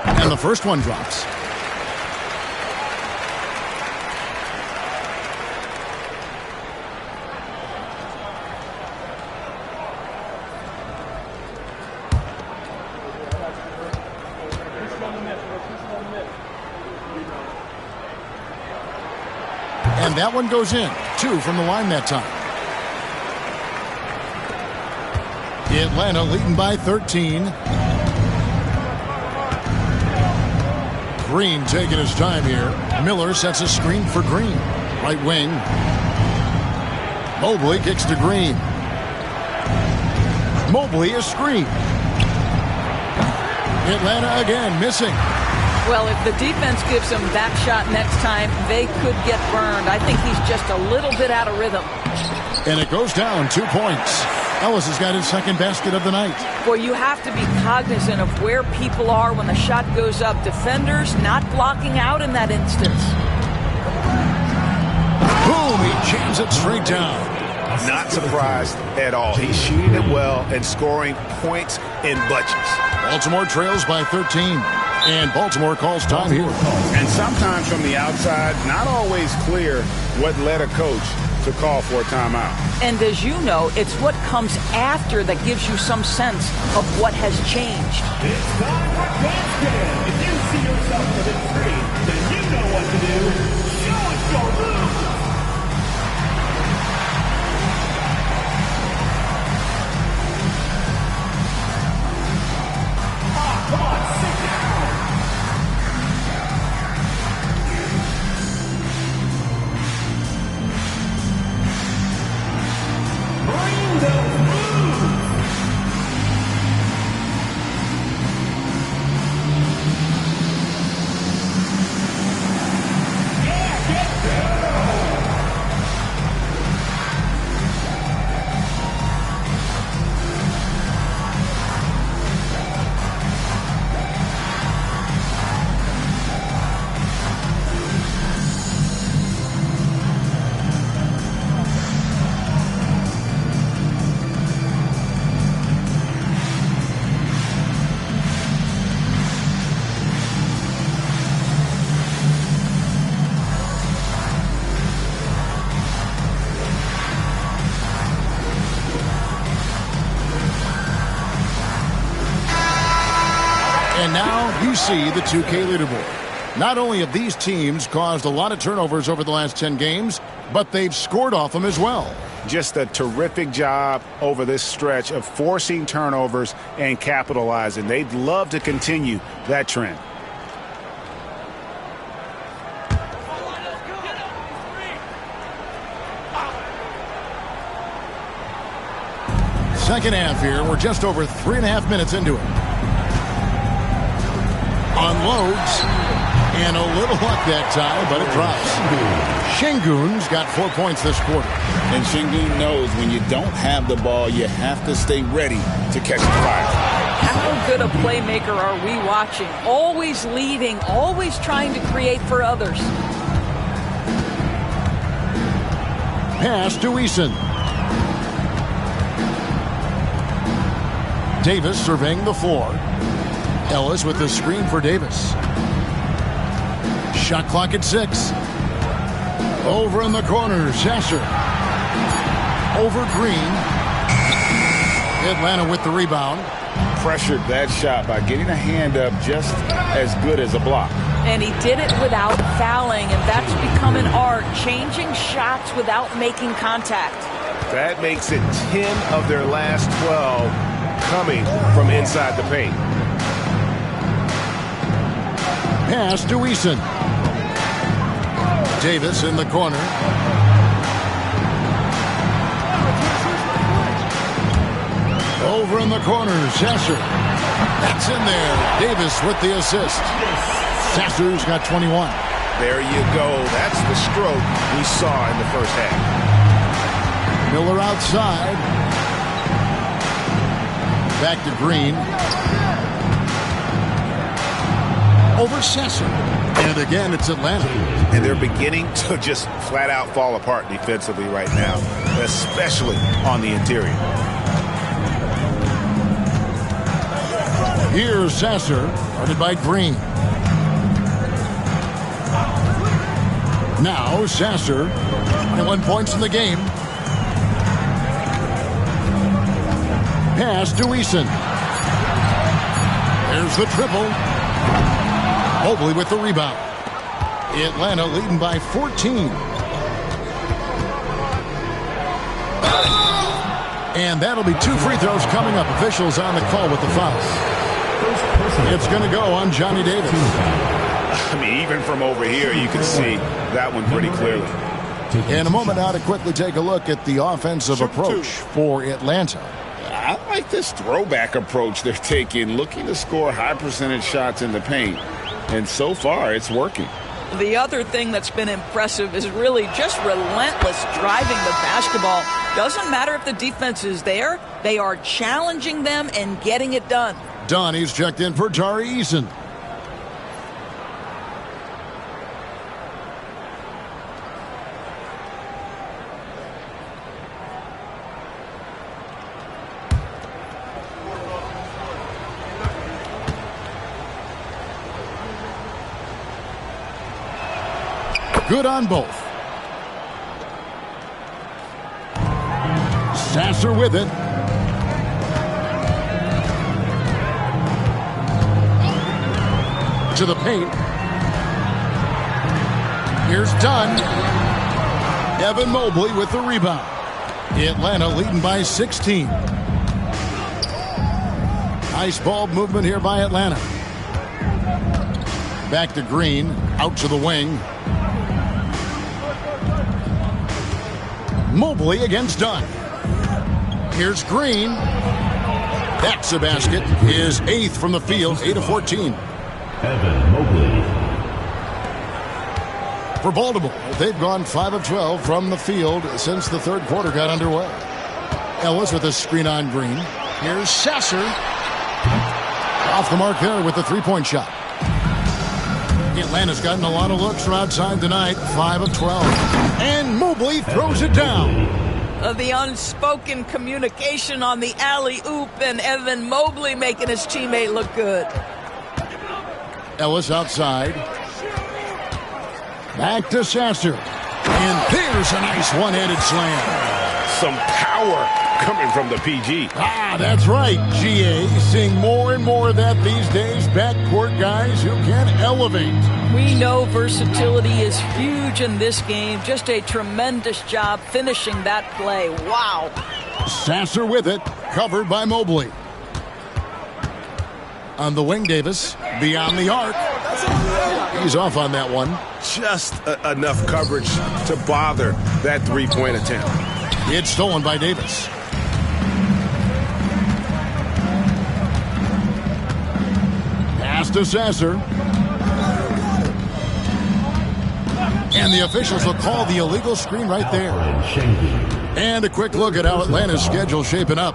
And the first one drops. And that one goes in. 2 from the line that time. Atlanta leading by 13. Green taking his time here. Miller sets a screen for Green. Right wing. Mobley kicks to Green. Mobley a screen. Atlanta again missing. Well, if the defense gives him that shot next time, they could get burned. I think he's just a little bit out of rhythm. And it goes down 2 points. Ellis has got his second basket of the night. Boy, you have to be cognizant of where people are when the shot goes up. Defenders not blocking out in that instance. Boom, he jams it straight down. Not surprised at all. He's shooting it well and scoring points in bunches. Baltimore trails by 13. And Baltimore calls time here. And sometimes from the outside, not always clear what led a coach to call for a timeout. And as you know, it's what comes after that gives you some sense of what has changed. It's time for basket. If you see yourself within 3, then you know what to do. Show us your moves. Come on, sit down. Bring those moves. Yeah, get down. And now you see the 2K leaderboard. Not only have these teams caused a lot of turnovers over the last 10 games, but they've scored off them as well. Just a terrific job over this stretch of forcing turnovers and capitalizing. They'd love to continue that trend. Second half here. We're just over 3.5 minutes into it. Unloads. And a little luck that time, but it drops. Şengün's got 4 points this quarter. And Şengün knows when you don't have the ball, you have to stay ready to catch the fire. How good a playmaker are we watching? Always leading, always trying to create for others. Pass to Eason. Davis surveying the floor. Ellis with the screen for Davis. Shot clock at 6. Over in the corner, Sasser. Over Green. Atlanta with the rebound. Pressured that shot by getting a hand up just as good as a block. And he did it without fouling, and that's become an art, changing shots without making contact. That makes it 10 of their last 12 coming from inside the paint. Pass to Eason. Davis in the corner. Over in the corner, Sasser. That's in there. Davis with the assist. Sasser's got 21. There you go. That's the stroke we saw in the first half. Miller outside. Back to Green. Over Sasser. And again, it's Atlanta. And they're beginning to just flat out fall apart defensively right now, especially on the interior. Here's Sasser, guarded by Green. Now Sasser, 21 points in the game. Pass to Eason. There's the triple. Mobley with the rebound. Atlanta leading by 14. And that'll be 2 free throws coming up. Officials on the call with the foul. It's going to go on Johnny Davis. I mean, even from over here, you can see that one pretty clearly. In a moment now to quickly take a look at the offensive approach for Atlanta. I like this throwback approach they're taking, looking to score high percentage shots in the paint. And so far, it's working. The other thing that's been impressive is really just relentless driving the basketball. Doesn't matter if the defense is there. They are challenging them and getting it done. Donnie's checked in for Tari Eason. Good on both. Sasser with it. To the paint. Here's Dunn. Evan Mobley with the rebound. Atlanta leading by 16. Nice ball movement here by Atlanta. Back to Green. Out to the wing. Mobley against Dunn. Here's Green. That's a basket. His 8th from the field, 8 of 14. Evan Mobley. For Baltimore, they've gone 5 of 12 from the field since the third quarter got underway. Ellis with a screen on Green. Here's Sasser. Off the mark there with the three-point shot. Atlanta's gotten a lot of looks from outside tonight, 5 of 12. And Mobley throws it down. The unspoken communication on the alley-oop, and Evan Mobley making his teammate look good. Ellis outside. Back to Sasser. And there's a nice one-handed slam. Some power coming from the PG. Ah, that's right, GA. Seeing more and more of that these days. Backcourt guys who can elevate. We know versatility is huge in this game. Just a tremendous job finishing that play. Wow. Sasser with it. Covered by Mobley. On the wing, Davis. Beyond the arc. He's off on that one. Just enough coverage to bother that three-point attempt. It's stolen by Davis. Pass to Sasser. And the officials will call the illegal screen right there. And a quick look at how Atlanta's schedule shaping up.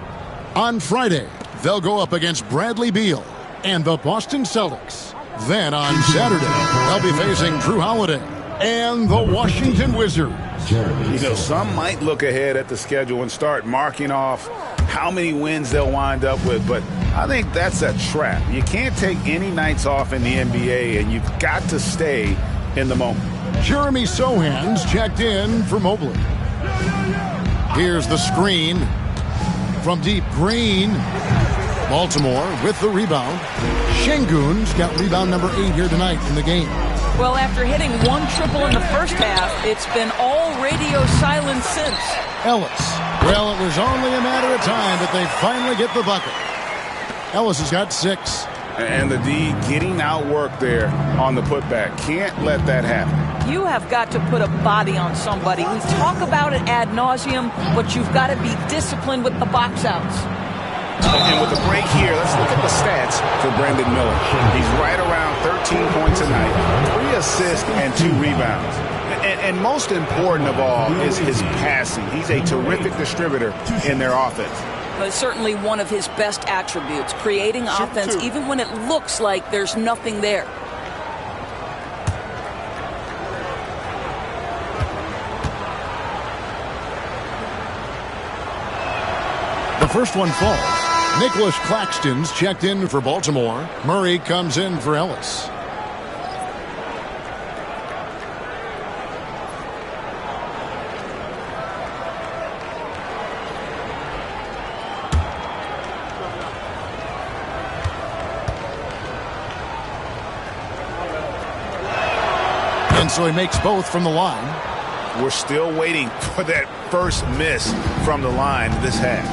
On Friday, they'll go up against Bradley Beal and the Boston Celtics. Then on Saturday, they'll be facing Drew Holiday and the Washington Wizards. You know, some might look ahead at the schedule and start marking off how many wins they'll wind up with, but I think that's a trap. You can't take any nights off in the NBA, and you've got to stay in the moment. Jeremy Sohan's checked in for Mobley. Here's the screen from deep. Green. Baltimore with the rebound. Şengün's got rebound number 8 here tonight in the game. Well, after hitting one triple in the first half, it's been all radio silence since. Ellis. Well, it was only a matter of time, but they finally get the bucket. Ellis has got 6. And the D getting outworked there on the putback. Can't let that happen. You have got to put a body on somebody. We talk about it ad nauseum, but you've got to be disciplined with the box outs. And with the break here, let's look at the stats for Brandon Miller. He's right around 13 points a night, 3 assists and 2 rebounds. And most important of all is his passing. He's a terrific distributor in their offense. But certainly one of his best attributes, creating offense even when it looks like there's nothing there. The first one falls. Nicholas Claxton's checked in for Baltimore. Murray comes in for Ellis. And so he makes both from the line. We're still waiting for that first miss from the line this half.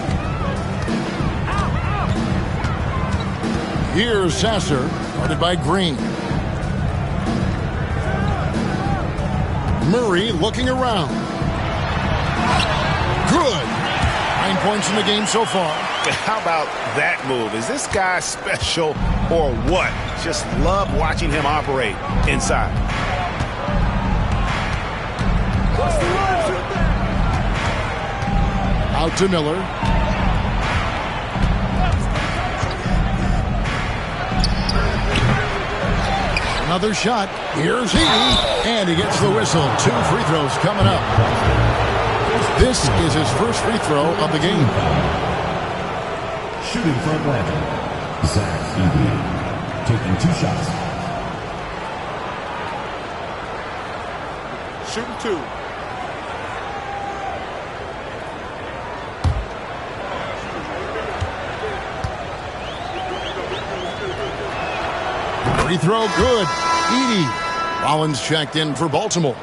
Here's Sasser, guarded by Green. Murray looking around. Good. 9 points in the game so far. How about that move? Is this guy special or what? Just love watching him operate inside. Out to Miller. Another shot. Here's he. And he gets the whistle. 2 free throws coming up. This is his first free throw of the game. Shooting for Atlanta, Zach Edey, taking 2 shots. Shooting 2. Free throw good. Edey. Rollins checked in for Baltimore.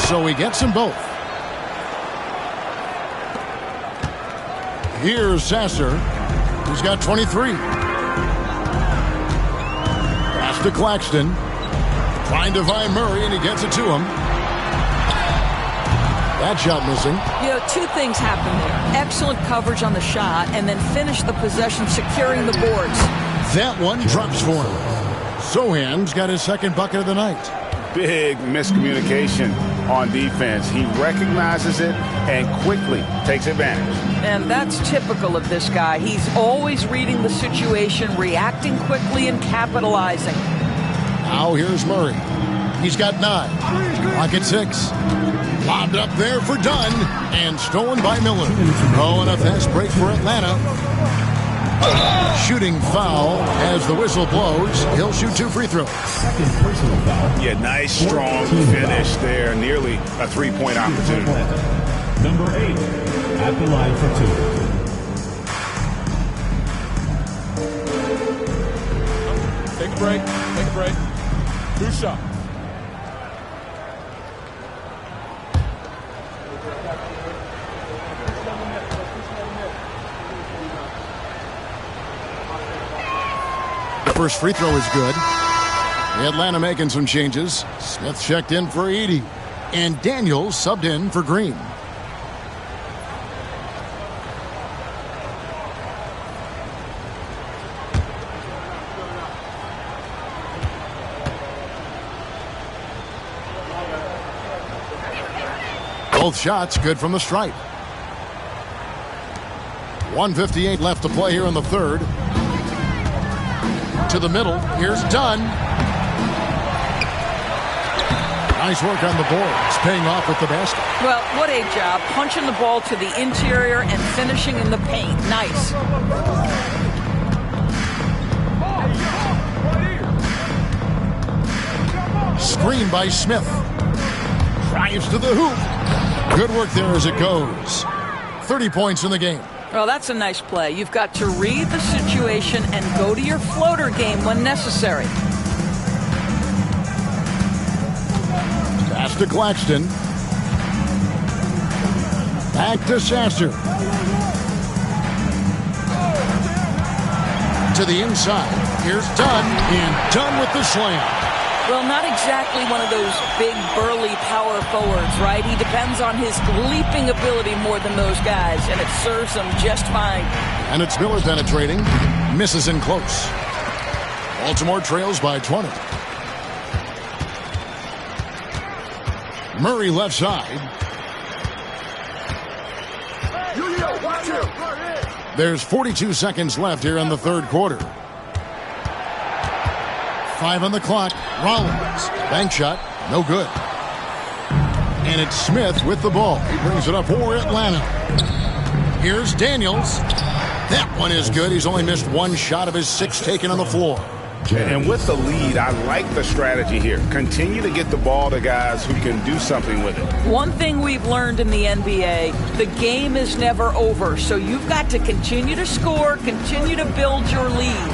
So he gets them both. Here's Sasser, who's got 23. Pass to Claxton. Trying to find Murray, and he gets it to him. That shot missing. You know, 2 things happen there. Excellent coverage on the shot, and then finish the possession securing the boards. That one drops for him. Sohan's got his second bucket of the night. Big miscommunication on defense. He recognizes it and quickly takes advantage. And that's typical of this guy. He's always reading the situation, reacting quickly, and capitalizing. Now here's Murray. He's got 9. Clock at 6. Lobbed up there for Dunn, and stolen by Miller. Oh, and a fast break for Atlanta. Shooting foul as the whistle blows. He'll shoot 2 free throws. Yeah, nice, strong finish there. Nearly a 3-point opportunity. Number 8 at the line for 2. Take a break. Take a break. 2 shots. First free throw is good. Atlanta making some changes. Smith checked in for Edey. And Daniels subbed in for Green. Both shots good from the stripe. 1:58 left to play here in the third. To the middle. Here's Dunn. Nice work on the boards, paying off with the basket. Well, what a job. Punching the ball to the interior and finishing in the paint. Nice. Screen by Smith. Drives to the hoop. Good work there as it goes. 30 points in the game. Well, that's a nice play. You've got to read the situation and go to your floater game when necessary. Pass to Claxton. Back to Sasser. To the inside. Here's Dunn. And Dunn with the slam. Well, not exactly one of those big, burly power forwards, right? He depends on his leaping ability more than those guys, and it serves him just fine. And it's Miller penetrating. Misses in close. Baltimore trails by 20. Murray left side. There's 42 seconds left here in the third quarter. 5 on the clock. Rollins. Bank shot. No good. And it's Smith with the ball. He brings it up for Atlanta. Here's Daniels. That one is good. He's only missed one shot of his 6 taken on the floor. And with the lead, I like the strategy here. Continue to get the ball to guys who can do something with it. One thing we've learned in the NBA, the game is never over. So you've got to continue to score, continue to build your lead.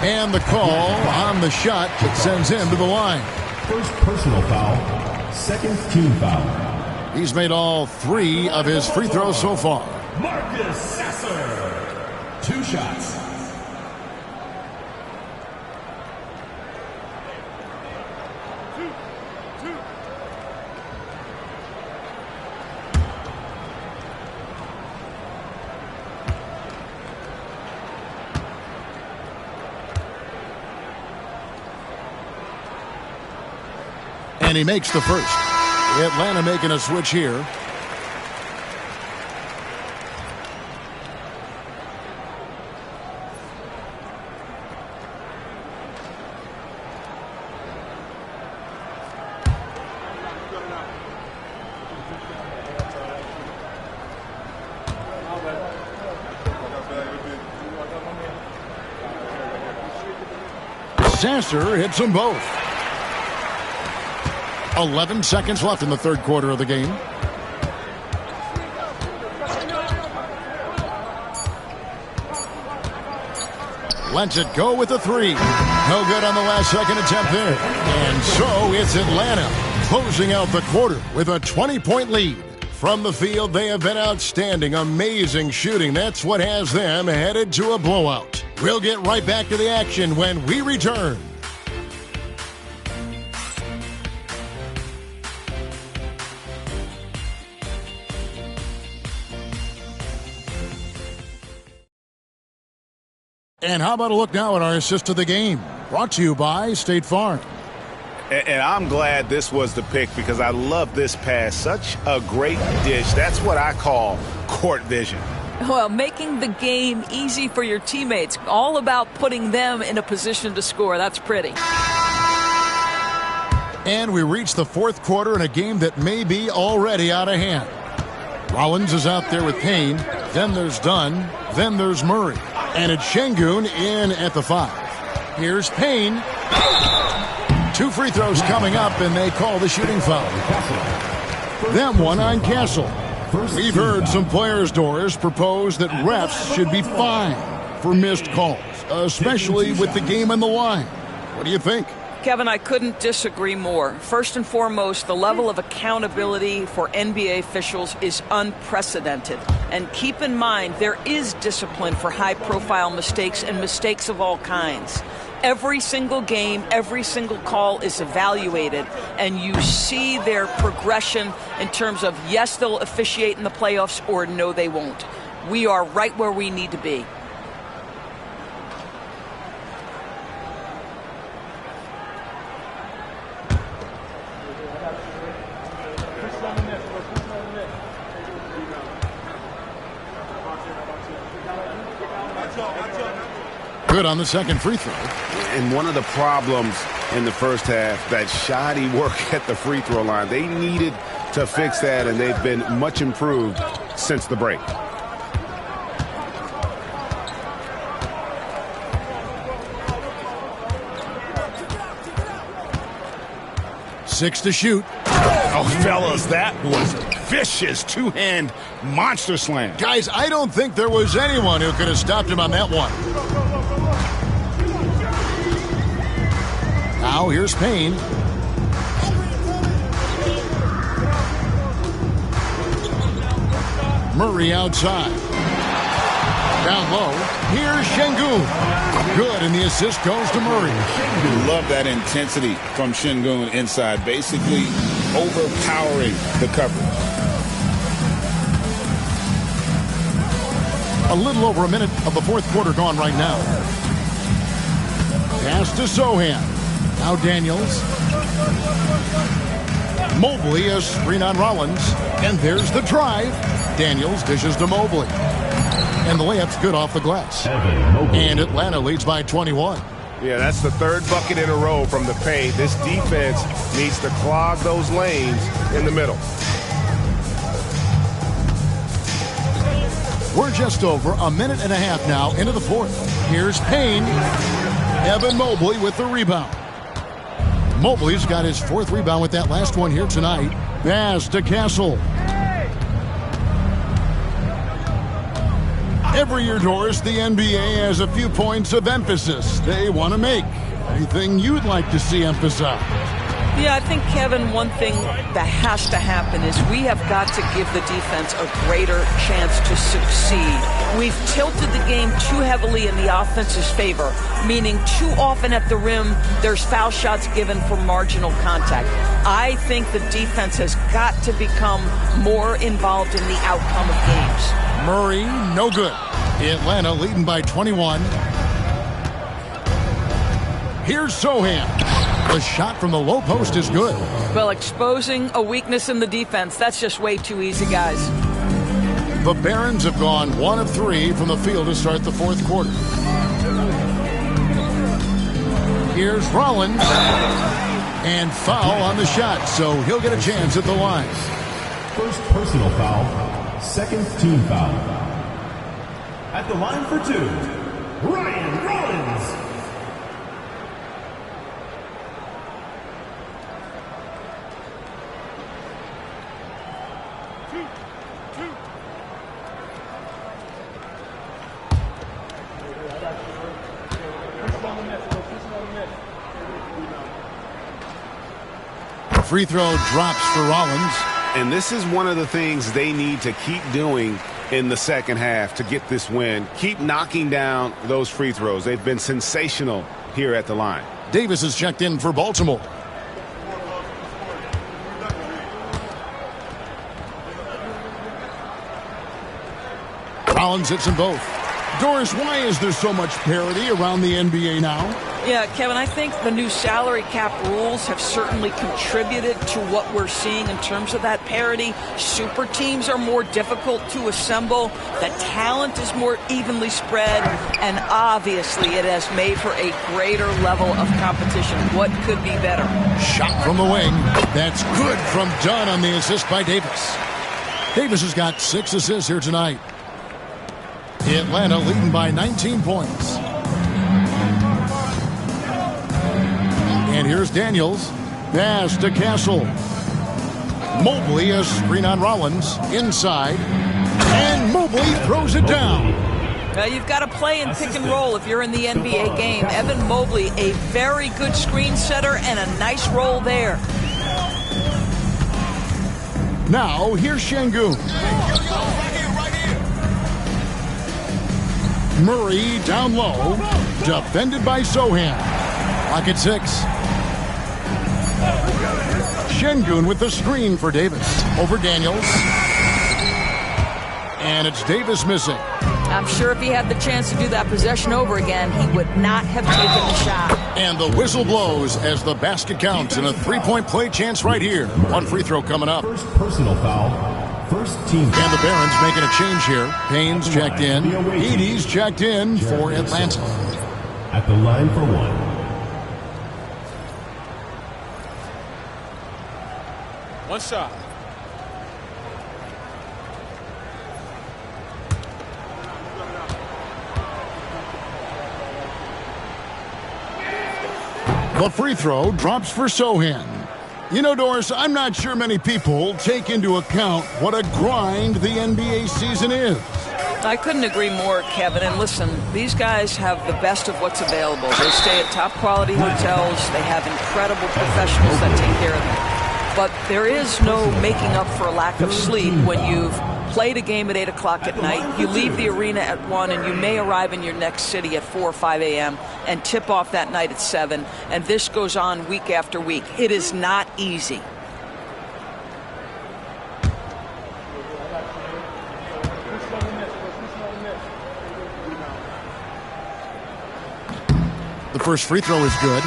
And the call on the shot that sends him to the line. First personal foul, second team foul. He's made all 3 of his free throws so far. Marcus Sasser, 2 shots. And he makes the first. Atlanta making a switch here. Sasser hits them both. 11 seconds left in the third quarter of the game. Lets it go with the 3. No good on the last second attempt there. And so it's Atlanta closing out the quarter with a 20-point lead. From the field, they have been outstanding. Amazing shooting. That's what has them headed to a blowout. We'll get right back to the action when we return. And how about a look now at our assist of the game? Brought to you by State Farm. And I'm glad this was the pick because I love this pass. Such a great dish. That's what I call court vision. Well, making the game easy for your teammates. All about putting them in a position to score. That's pretty. And we reach the fourth quarter in a game that may be already out of hand. Rollins is out there with Payne. Then there's Dunn. Then there's Murray. And it's Şengün in at the 5. Here's Payne. 2 free throws coming up, and they call the shooting foul. Then one on Castle. We've heard some players, Doris, propose that refs should be fined for missed calls, especially with the game on the line. What do you think? Kevin, I couldn't disagree more. First and foremost, the level of accountability for NBA officials is unprecedented. And keep in mind, there is discipline for high-profile mistakes and mistakes of all kinds. Every single game, every single call is evaluated, and you see their progression in terms of, yes, they'll officiate in the playoffs, or no, they won't. We are right where we need to be. Good on the second free throw. And one of the problems in the first half, that shoddy work at the free throw line. They needed to fix that, and they've been much improved since the break. Six to shoot. Oh, fellas, that was vicious two-hand monster slam. Guys, I don't think there was anyone who could have stopped him on that one. Now here's Payne. Murray outside. Down low. Here's Şengün. Good, and the assist goes to Murray. Love that intensity from Şengün inside, basically overpowering the coverage. A little over a minute of the fourth quarter gone right now. Pass to Sohan. Now Daniels. Mobley, a screen on Rollins. And there's the drive. Daniels dishes to Mobley. And the layup's good off the glass. And Atlanta leads by 21. Yeah, that's the third bucket in a row from the paint. This defense needs to clog those lanes in the middle. We're just over a minute and a half now into the fourth. Here's Payne. Evan Mobley with the rebound. Mobley's got his fourth rebound with that last one here tonight. Pass to Castle. Every year, Doris, the NBA has a few points of emphasis they want to make. Anything you'd like to see emphasized? Yeah, I think, Kevin, one thing that has to happen is we have got to give the defense a greater chance to succeed. We've tilted the game too heavily in the offense's favor, meaning too often at the rim, there's foul shots given for marginal contact. I think the defense has got to become more involved in the outcome of games. Murray, no good. Atlanta leading by 21. Here's Sohan. The shot from the low post is good. Well, exposing a weakness in the defense, that's just way too easy, guys. The Barons have gone 1 of 3 from the field to start the fourth quarter. Here's Rollins. And foul on the shot, so he'll get a chance at the line. First personal foul, second team foul. At the line for two, Ryan Rollins. Free throw drops for Rollins. And this is one of the things they need to keep doing in the second half to get this win. Keep knocking down those free throws. They've been sensational here at the line. Davis is checked in for Baltimore. Rollins hits them both. Doris, why is there so much parity around the NBA now? Yeah, Kevin, I think the new salary cap rules have certainly contributed to what we're seeing in terms of that parity. Super teams are more difficult to assemble. The talent is more evenly spread. And obviously, it has made for a greater level of competition. What could be better? Shot from the wing. That's good from Dunn on the assist by Davis. Davis has got 6 assists here tonight. Atlanta leading by 19 points. And here's Daniels. Pass to Castle. Mobley, a screen on Rollins. Inside. And Mobley throws it down. Now you've got to play in pick and roll if you're in the NBA game. Evan Mobley, a very good screen setter and a nice roll there. Now, here's Şengün. Murray down low. Defended by Sohan. Clock at 6. Şengün with the screen for Davis. Over Daniels. And it's Davis missing. I'm sure if he had the chance to do that possession over again, he would not have taken the shot. And the whistle blows as the basket counts and a three-point play chance right here. One free throw coming up. First personal foul. First team. And the Barons making a change here. Payne's checked in. Edey's checked in for Atlanta. At the line for one. One shot. The free throw drops for Sohan. You know, Doris, I'm not sure many people take into account what a grind the NBA season is. I couldn't agree more, Kevin. And listen, these guys have the best of what's available. They stay at top quality hotels. They have incredible professionals that take care of them. But there is no making up for a lack of sleep when you've played a game at 8 o'clock at night. You leave the arena at 1, and you may arrive in your next city at 4 or 5 a.m. and tip off that night at 7. And this goes on week after week. It is not easy. The first free throw is good.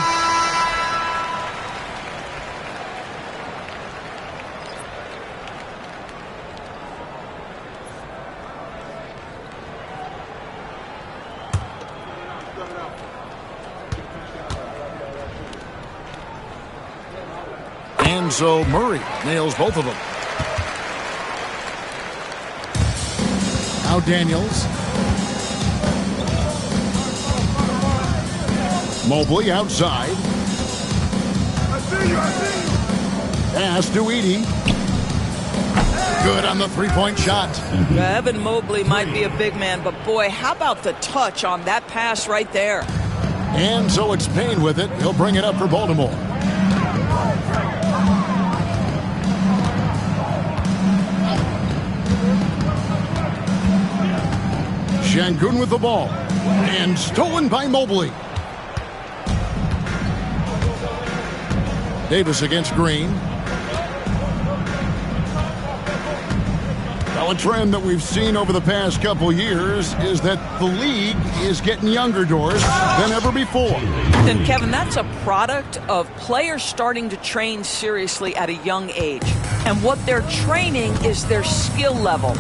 And so Murray nails both of them. Now Daniels. Mobley outside. I see you. Pass to Edey. Good on the three-point shot. Evan Mobley might be a big man, but boy, how about the touch on that pass right there? And so it's Payne with it. He'll bring it up for Baltimore. Şengün with the ball. And stolen by Mobley. Davis against Green. Well, a trend that we've seen over the past couple years is that the league is getting younger, Doris, than ever before. And Kevin, that's a product of players starting to train seriously at a young age. And what they're training is their skill level,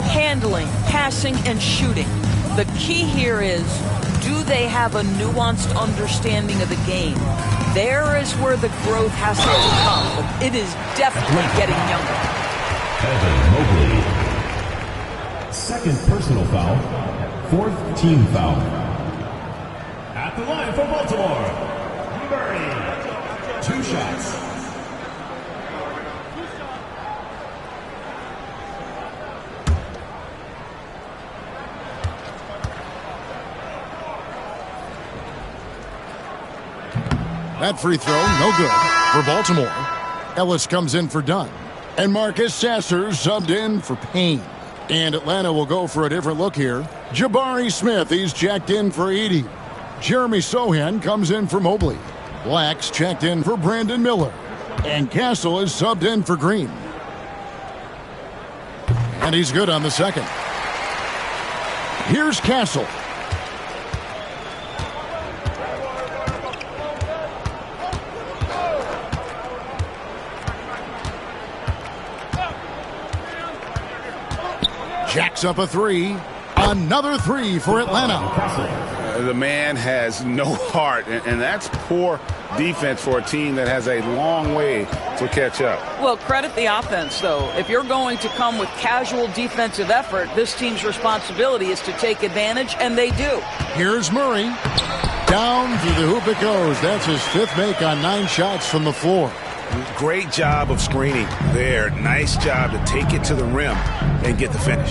handling, passing, and shooting. The key here is, do they have a nuanced understanding of the game? There is where the growth has to come, but it is definitely getting younger. Evan Mobley. Second personal foul. Fourth team foul. At the line for Baltimore, Murray. 2 shots. That free throw, no good for Baltimore. Ellis comes in for Dunn. And Marcus Sasser subbed in for Payne. And Atlanta will go for a different look here. Jabari Smith, he's checked in for Edey. Jeremy Sohan comes in for Mobley. Black's checked in for Brandon Miller. And Castle is subbed in for Green. And he's good on the second. Here's Castle. Jacks up a 3. Another 3 for Atlanta. The man has no heart, and that's poor defense for a team that has a long way to catch up. Well, credit the offense, though. If you're going to come with casual defensive effort, this team's responsibility is to take advantage, and they do. Here's Murray. Down through the hoop it goes. That's his 5th make on 9 shots from the floor. Great job of screening there. Nice job to take it to the rim and get the finish.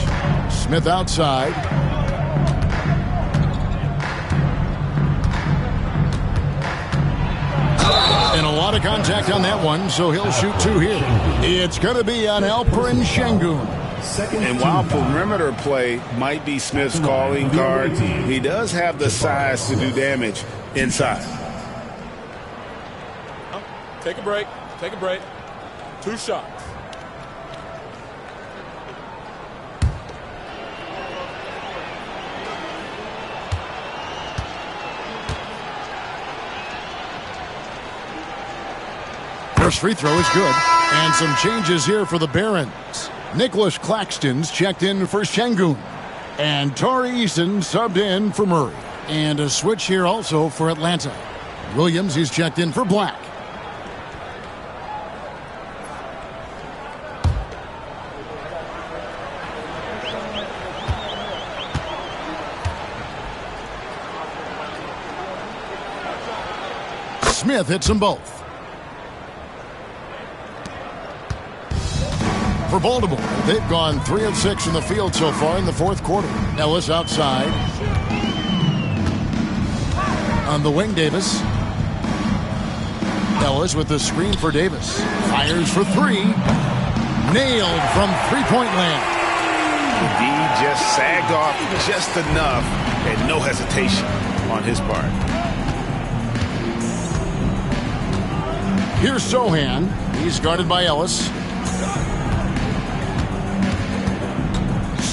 Smith outside. And a lot of contact on that one, so he'll shoot 2 here. It's going to be on Alperen Şengün. And while perimeter play might be Smith's calling card, he does have the size to do damage inside. Take a break. Take a break. 2 shots. First free throw is good. And some changes here for the Barons. Nicholas Claxton's checked in for Şengün. And Tari Eason subbed in for Murray. And a switch here also for Atlanta. Williams is checked in for Black. Smith hits them both. For Baltimore, they've gone 3 of 6 from the field so far in the fourth quarter. Ellis outside. On the wing, Davis. Ellis with the screen for Davis. Fires for 3. Nailed from three-point land. D just sagged off just enough and no hesitation on his part. Here's Sohan. He's guarded by Ellis.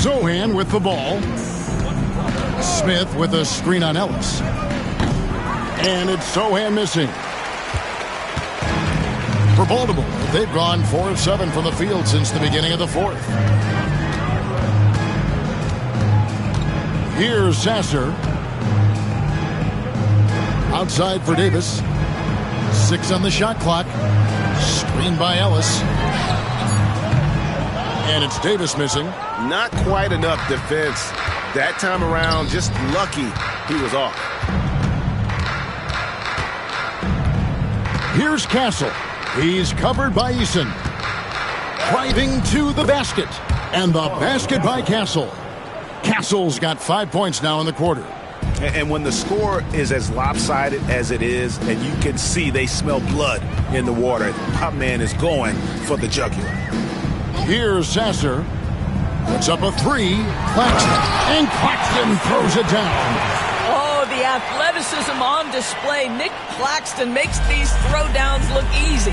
Sohan with the ball. Smith with a screen on Ellis. And it's Sohan missing. For Baltimore, they've gone 4 of 7 from the field since the beginning of the fourth. Here's Sasser. Outside for Davis. 6 on the shot clock. Screened by Ellis. And it's Davis missing. Not quite enough defense that time around. Just lucky he was off. Here's Castle. He's covered by Eason. Driving to the basket. And the basket by Castle. Castle's got 5 points now in the quarter. And when the score is as lopsided as it is, and you can see they smell blood in the water, my man is going for the jugular. Here's Sasser. Puts up a 3. Claxton. And Claxton throws it down. Oh, the athleticism on display. Nick Claxton makes these throwdowns look easy.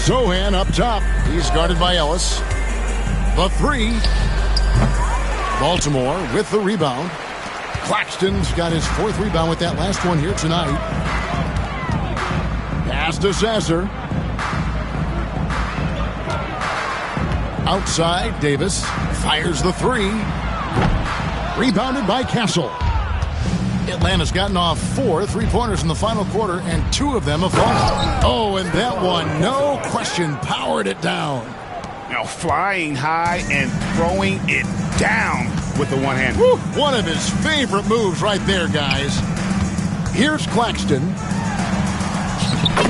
Sohan up top. He's guarded by Ellis. The 3. Baltimore with the rebound. Claxton's got his 4th rebound with that last one here tonight. Pass to Sasser. Outside, Davis fires the 3. Rebounded by Castle. Atlanta's gotten off 4 3-pointers in the final quarter, and 2 of them have fallen. Oh, and that one, no question, powered it down. Now flying high and throwing it down with the one hand. Woo, one of his favorite moves right there, guys. Here's Claxton.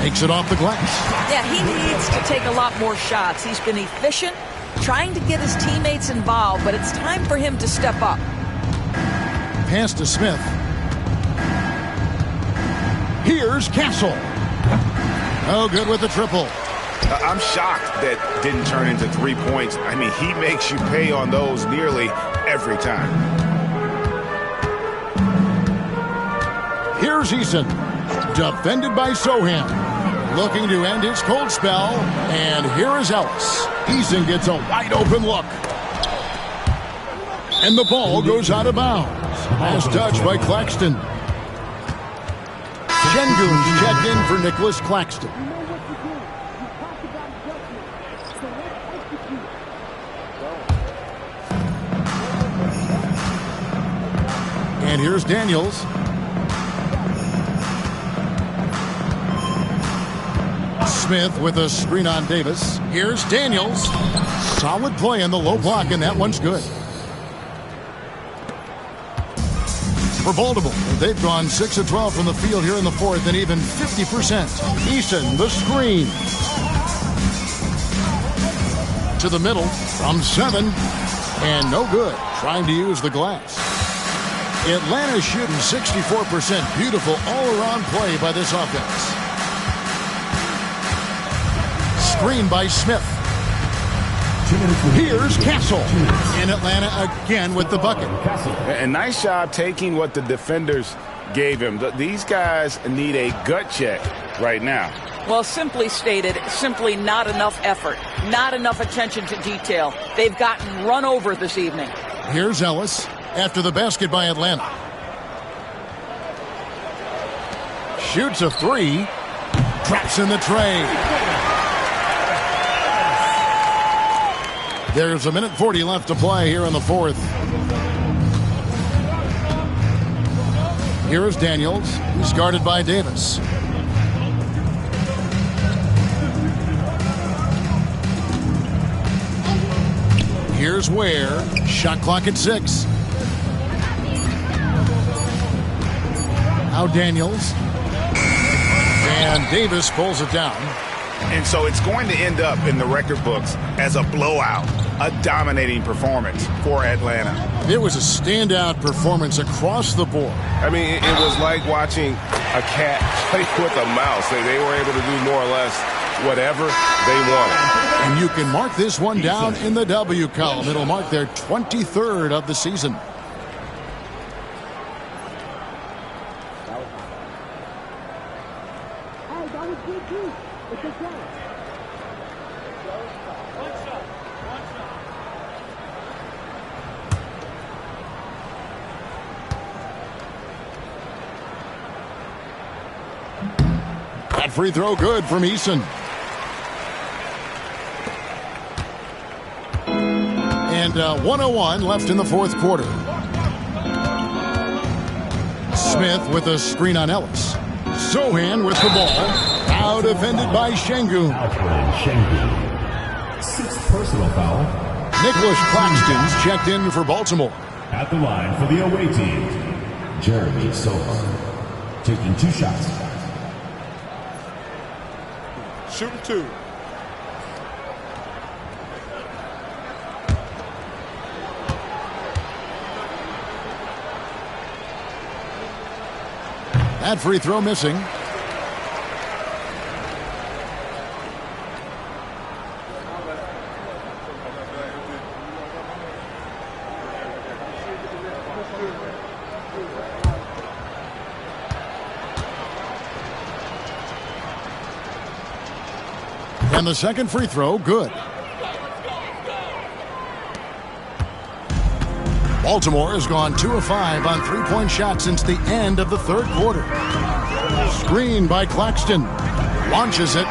Takes it off the glass. Yeah, he needs to take a lot more shots. He's been efficient, trying to get his teammates involved, but it's time for him to step up. Pass to Smith. Here's Castle. Oh, good with the triple. I'm shocked that didn't turn into 3 points. I mean, he makes you pay on those nearly every time. Here's Eason. Defended by Sohan. Looking to end his cold spell. And here is Ellis. Eason gets a wide open look. And the ball goes out of bounds. Last touch by Claxton. Şengün's checked in for Nicholas Claxton. And here's Daniels. Smith with a screen on Davis. Here's Daniels. Solid play in the low block, and that one's good. For Baltimore, they've gone 6 of 12 from the field here in the fourth, and even 50%. Eason, the screen. To the middle from 7. And no good. Trying to use the glass. Atlanta shooting 64%. Beautiful all-around play by this offense. Screen by Smith. Here's Castle. And Atlanta again with the bucket. And nice job taking what the defenders gave him. These guys need a gut check right now. Well, simply stated, simply not enough effort, not enough attention to detail. They've gotten run over this evening. Here's Ellis after the basket by Atlanta. Shoots a 3. Traps in the tray. There's 1:40 left to play here in the fourth. Here is Daniels. He's guarded by Davis. Here's Ware. Shot clock at 6. Now Daniels. And Davis pulls it down. And so it's going to end up in the record books as a blowout, a dominating performance for Atlanta. It was a standout performance across the board. I mean, it was like watching a cat play with a mouse. They were able to do more or less whatever they wanted. And you can mark this one down in the W column. It'll mark their 23rd of the season. That free throw good from Eason. And 1:01 left in the fourth quarter. Smith with a screen on Ellis. Sohan with the ball. Now defended by Şengün. Sixth personal foul. Nicholas Claxton's checked in for Baltimore. At the line for the away team, Jeremy Sohan, taking 2 shots. Shooting 2. That free throw missing. And the second free throw, good. Baltimore has gone 2 of 5 on three-point shots since the end of the third quarter. Screen by Claxton. Launches it.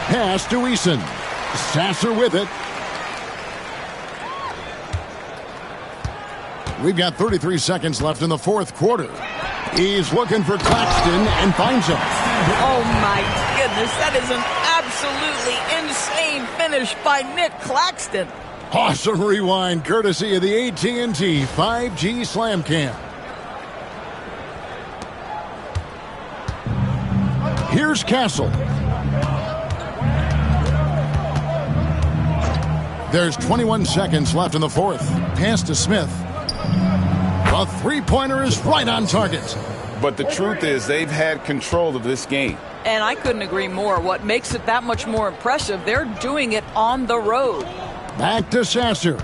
Pass to Eason. Sasser with it. We've got 33 seconds left in the fourth quarter. He's looking for Claxton and finds him. Oh, my goodness. That is an absolutely insane finish by Nick Claxton. Awesome rewind courtesy of the AT&T 5G Slam Cam. Here's Castle. There's 21 seconds left in the fourth. Pass to Smith. The three-pointer is right on target. But the truth is they've had control of this game. And I couldn't agree more. What makes it that much more impressive, they're doing it on the road. Back to Sasser.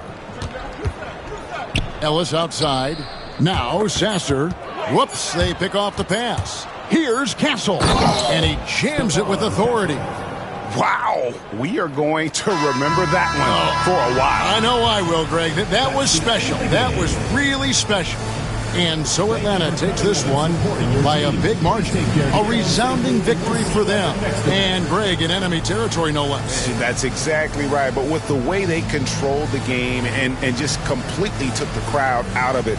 Ellis outside. Now Sasser. Whoops, they pick off the pass. Here's Castle. And he jams it with authority. Wow, we are going to remember that one for a while. I know I will, Greg. That was special. That was really special. And so Atlanta takes this one by a big margin. A resounding victory for them. And Greg, in enemy territory, no less. That's exactly right. But with the way they controlled the game and just completely took the crowd out of it,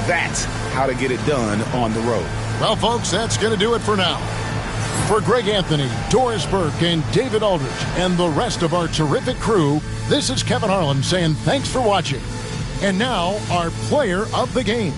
that's how to get it done on the road. Well, folks, that's going to do it for now. For Greg Anthony, Doris Burke, and David Aldridge, and the rest of our terrific crew, this is Kevin Harlan saying thanks for watching. And now, our player of the game.